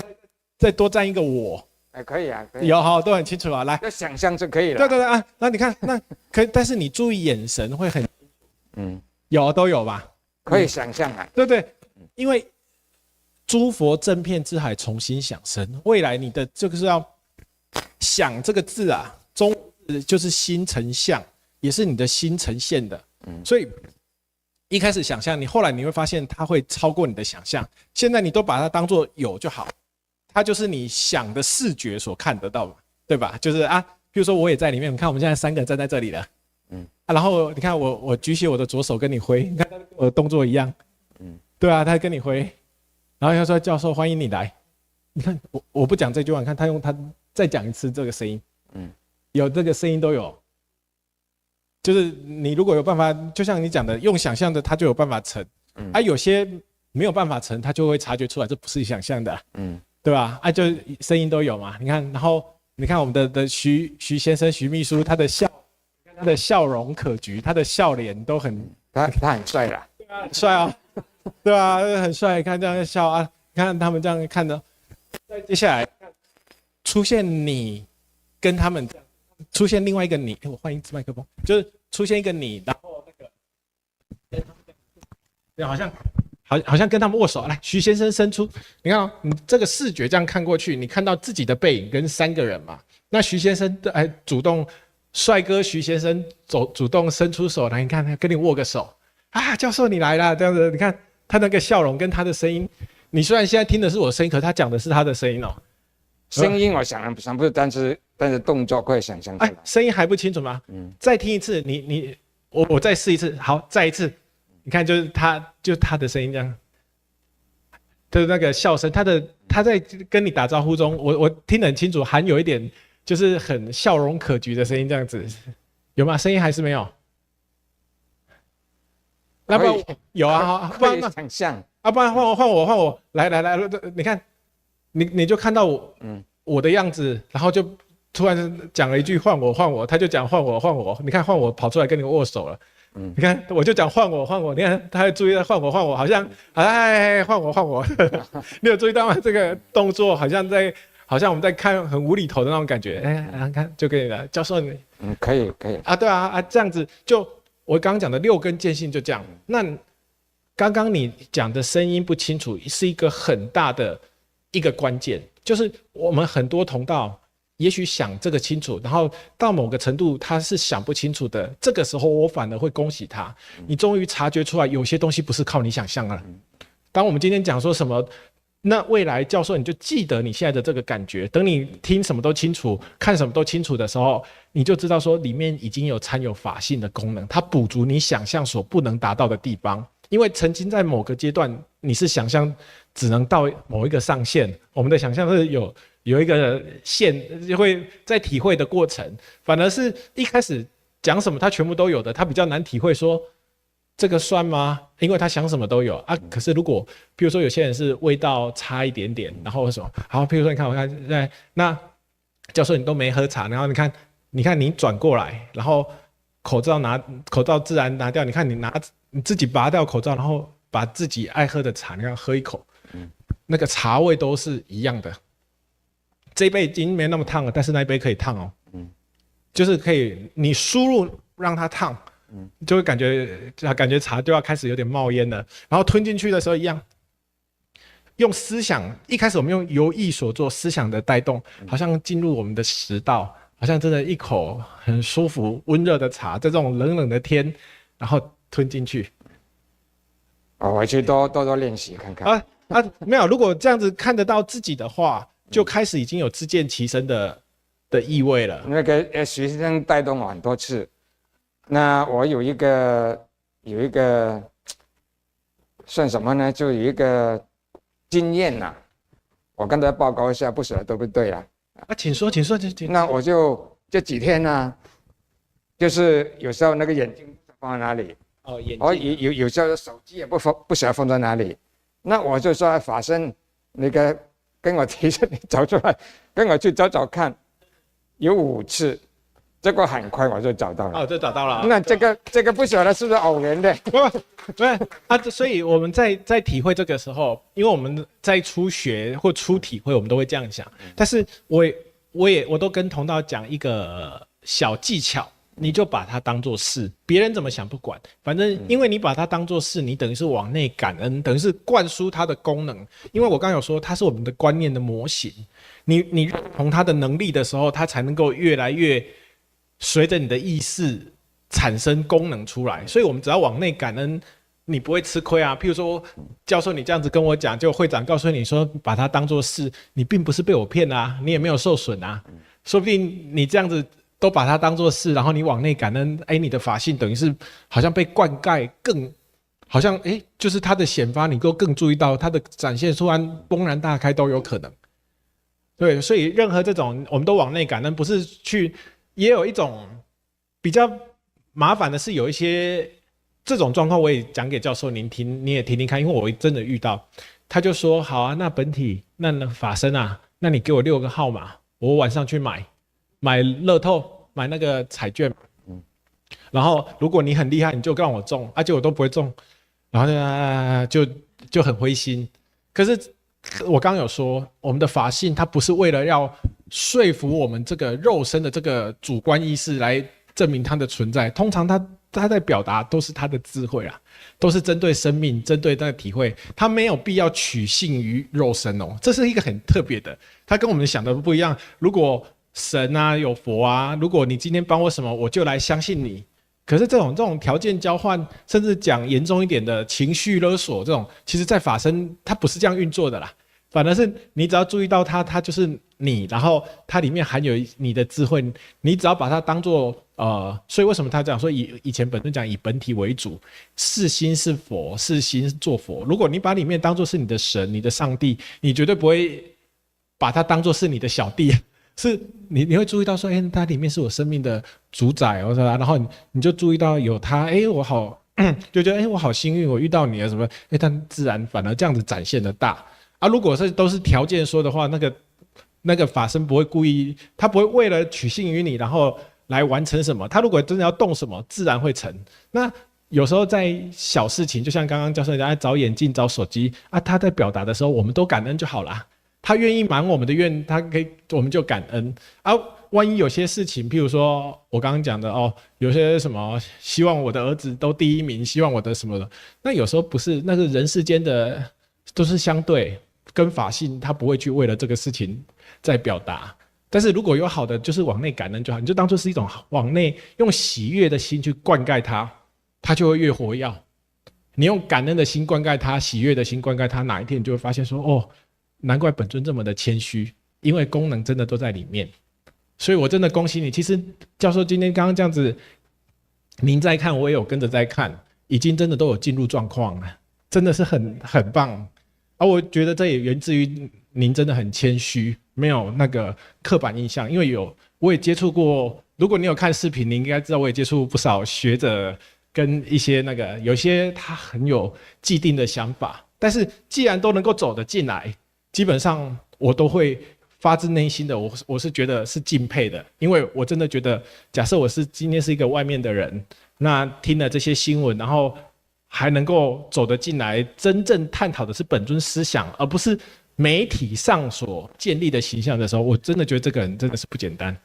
再多站一个我，可以啊，可以有哈，都很清楚啊，来，要想象就可以了。对啊，那你看那可以，但是你注意眼神会很，有都有吧？可以想象啊，对不对？因为诸佛正片之海重新想生，未来你的就是要想这个字啊，中字就是心成相。也是你的心呈现的，所以一开始想象，你后来你会发现它会超过你的想象。现在你都把它当作有就好，它就是你想的视觉所看得到嘛，对吧？就是比如说我也在里面，你看我们现在3个站在这里了，然后你看我举起我的左手跟你挥，你看我的动作一样，对啊，他跟你挥，然后他说教授欢迎你来，你看我不讲这句话，你看他用他再讲一次这个声音，有这个声音都有。就是你如果有办法，就像你讲的，用想象的，它就有办法成。有些没有办法成，它就会察觉出来，这不是想象的，对吧？就声音都有嘛。你看，然后你看我们的徐先生、徐秘书，他的笑容可掬，他的笑脸都很，他很帅啦，对啊，很帅啊，对啊，很帅。看这样笑啊，你看他们这样看着，再接下来出现你跟他们这样。出现另外一个你，我换一支麦克风，就是出现一个你，然后那个，好像跟他们握手。来，徐先生伸出，你看你这个视觉这样看过去，你看到自己的背影跟3个人嘛。那徐先生主动，帅哥徐先生主动伸出手来，你看他跟你握个手教授你来了，这样子，你看他那个笑容跟他的声音，你虽然现在听的是我的声音，可是他讲的是他的声音哦。声音我想不是，但是动作可以想象出来。声音还不清楚吗？再听一次，我再试一次，好，再一次，你看就是他的声音这样，就是那个笑声，他在跟你打招呼中，我听得很清楚，含有一点就是很笑容可掬的声音，这样子，有吗？声音还是没有？那不然有啊，不然想象不然换我，来，你看。你就看到我的样子，然后就突然讲了一句换我，他就讲换我，你看换我跑出来跟你握手了，你看我就讲换我，你看他还注意到换我，好像换我，你有注意到吗？这个动作好像我们在看很无厘头的那种感觉，看就可以了，教授你可以对啊，这样子就我刚刚讲的6根见性就这样。那刚刚你讲的声音不清楚是一个很大的一个关键，就是我们很多同道也许想这个清楚，然后到某个程度他是想不清楚的，这个时候我反而会恭喜他，你终于察觉出来有些东西不是靠你想象了。当我们今天讲说什么，那未来教授你就记得你现在的这个感觉，等你听什么都清楚，看什么都清楚的时候，你就知道说里面已经有掺有法性的功能，它补足你想象所不能达到的地方。因为曾经在某个阶段你是想象只能到某一个上限，我们的想象是有一个线，就会在体会的过程，反而是一开始讲什么他全部都有的，他比较难体会说这个算吗？因为他想什么都有啊。可是如果比如说有些人是味道差一点点，然后什么好，比如说我看那教授你都没喝茶，然后你看你转过来，然后口罩自然拿掉，你看你自己拔掉口罩，然后把自己爱喝的茶，你看喝一口，那个茶味都是一样的。这一杯已经没那么烫了，但是那一杯可以烫哦。就是可以你输入让它烫，就会感觉茶就要开始有点冒烟了，然后吞进去的时候一样。用思想，一开始我们用由意所做思想的带动，好像进入我们的食道，好像真的一口很舒服温热的茶，在这种冷冷的天，然后吞进去，我回去多练习看看。没有，如果这样子看得到自己的话，就开始已经有自见其身的意味了。那个徐先生带动我很多次，那我有一个算什么呢？就有一个经验呐、我跟大家报告一下，不晓得对不对啊？请说。那我就这几天呢，就是有时候那个眼镜放在哪里，眼镜，有时候手机也不晓得放在哪里，那我就说法身，那个跟我提示你找出来，跟我去找找看，有5次，结果很快我就找到了。就找到了。那这个不晓得是不是偶然的？不是所以我们在体会这个时候，因为我们在初学或初体会，我们都会这样想。但是我都跟同道讲一个小技巧，你就把它当作事，别人怎么想不管，反正因为你把它当作事，你等于是往内感恩，等于是灌输它的功能。因为我刚刚有说，它是我们的观念的模型，你认同它的能力的时候，它才能够越来越随着你的意识产生功能出来。所以我们只要往内感恩，你不会吃亏啊。譬如说，教授你这样子跟我讲，就会长告诉你说，把它当作事，你并不是被我骗啊，你也没有受损啊。说不定你这样子都把它当作事，然后你往内感恩，你的法性等于是好像被灌溉，更好像就是它的显发，你都更注意到它的展现，突然崩然大开都有可能。对，所以任何这种我们都往内感恩，不是去。也有一种比较麻烦的是，有一些这种状况，我也讲给教授您听，你也听听看，因为我真的遇到。他就说：“好啊，那本体，那法身啊，那你给我6个号码，我晚上去买乐透，买那个彩券。然后如果你很厉害，你就让我中，结果都不会中，然后就很灰心。可是我刚刚有说，我们的法性它不是为了要说服我们这个肉身的这个主观意识来证明它的存在，通常它在表达都是它的智慧啊，都是针对生命、针对那个体会，它没有必要取信于肉身哦，这是一个很特别的，它跟我们想的不一样。如果神啊有佛啊，如果你今天帮我什么，我就来相信你。可是这种条件交换，甚至讲严重一点的情绪勒索，这种其实在法身它不是这样运作的啦。反而是你只要注意到它就是你，然后它里面含有你的智慧，你只要把它当作所以为什么他讲说以前本尊讲以本体为主，是心是佛，是心做佛。如果你把里面当作是你的神、你的上帝，你绝对不会把它当作是你的小弟，是你会注意到说，它里面是我生命的主宰哦，然后你就注意到有它，我好就觉得我好幸运，我遇到你了什么，但自然反而这样子展现的大。如果都是条件说的话，那个法身不会故意，他不会为了取信于你，然后来完成什么。他如果真的要动什么，自然会成。那有时候在小事情，就像刚刚教授讲，找眼镜、找手机他在表达的时候，我们都感恩就好啦。他愿意满我们的愿，我们就感恩。万一有些事情，譬如说我刚刚讲的有些什么希望我的儿子都第1名，希望我的什么的，那有时候不是，那个人世间的都是相对。跟法性他不会去为了这个事情在表达，但是如果有好的，就是往内感恩就好，你就当作是一种往内用喜悦的心去灌溉它，它就会越活跃。你用感恩的心灌溉它，喜悦的心灌溉它，哪一天你就会发现说，难怪本尊这么的谦虚，因为功能真的都在里面。所以我真的恭喜你。其实教授今天刚刚这样子，您在看，我也有跟着在看，已经真的都有进入状况了，真的是很棒。我觉得这也源自于您真的很谦虚，没有那个刻板印象。因为我也接触过，如果你有看视频，你应该知道我也接触不少学者跟一些有些他很有既定的想法，但是既然都能够走得进来，基本上我都会发自内心的，我是觉得是敬佩的。因为我真的觉得，假设我今天是一个外面的人，那听了这些新闻，然后还能够走得进来，真正探讨的是本尊思想，而不是媒体上所建立的形象的时候，我真的觉得这个人真的是不简单。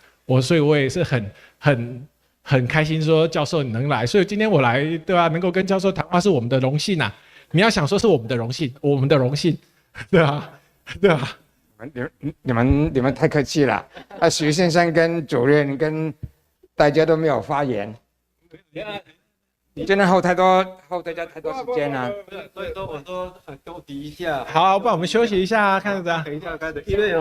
所以我也是很开心说教授你能来，所以今天我来，对吧？能够跟教授谈话是我们的荣幸啊。你要想说是我们的荣幸，我们的荣幸，对吧？对吧？你们太客气了。徐先生跟主任跟大家都没有发言。真的耗大家太多时间了。所以说我说给我比一下。好，不然我们休息一下，看着怎样。等一下开始，因为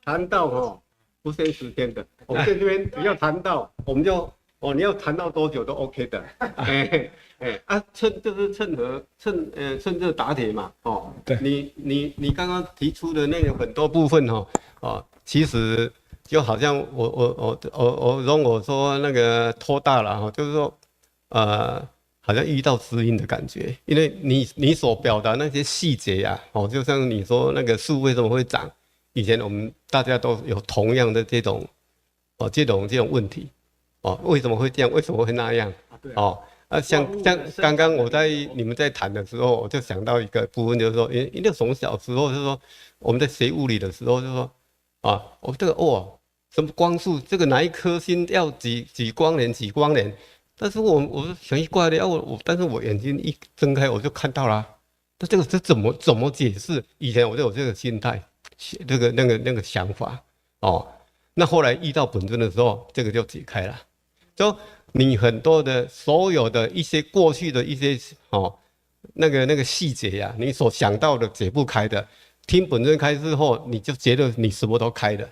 谈到不限时间的，我们在这边只要谈到，我们就你要谈到多久都 OK 的。趁热打铁嘛。对，你刚刚提出的那个很多部分其实就好像我说那个拖大了就是说好像遇到知音的感觉，因为你所表达那些细节呀就像你说那个树为什么会长，以前我们大家都有同样的这种问题为什么会这样，为什么会那样像刚刚你们在谈的时候，我就想到一个部分，就是说，因为从小时候就是说我们在学物理的时候，就说我这个什么光速，这个哪一颗星要几光年几光年，但是我是奇怪的，但是我眼睛一睁开我就看到了，那这个是怎么解释？以前我就有这个心态，那个想法那后来遇到本尊的时候，这个就解开了，就你很多的所有的一些过去的一些那个细节呀，你所想到的解不开的，听本尊开示后，你就觉得你什么都开了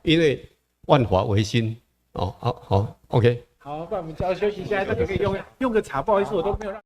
因为万法唯心好 OK。好，不然我们就要休息一下，大家可以用个茶，不好意思，我都没有让。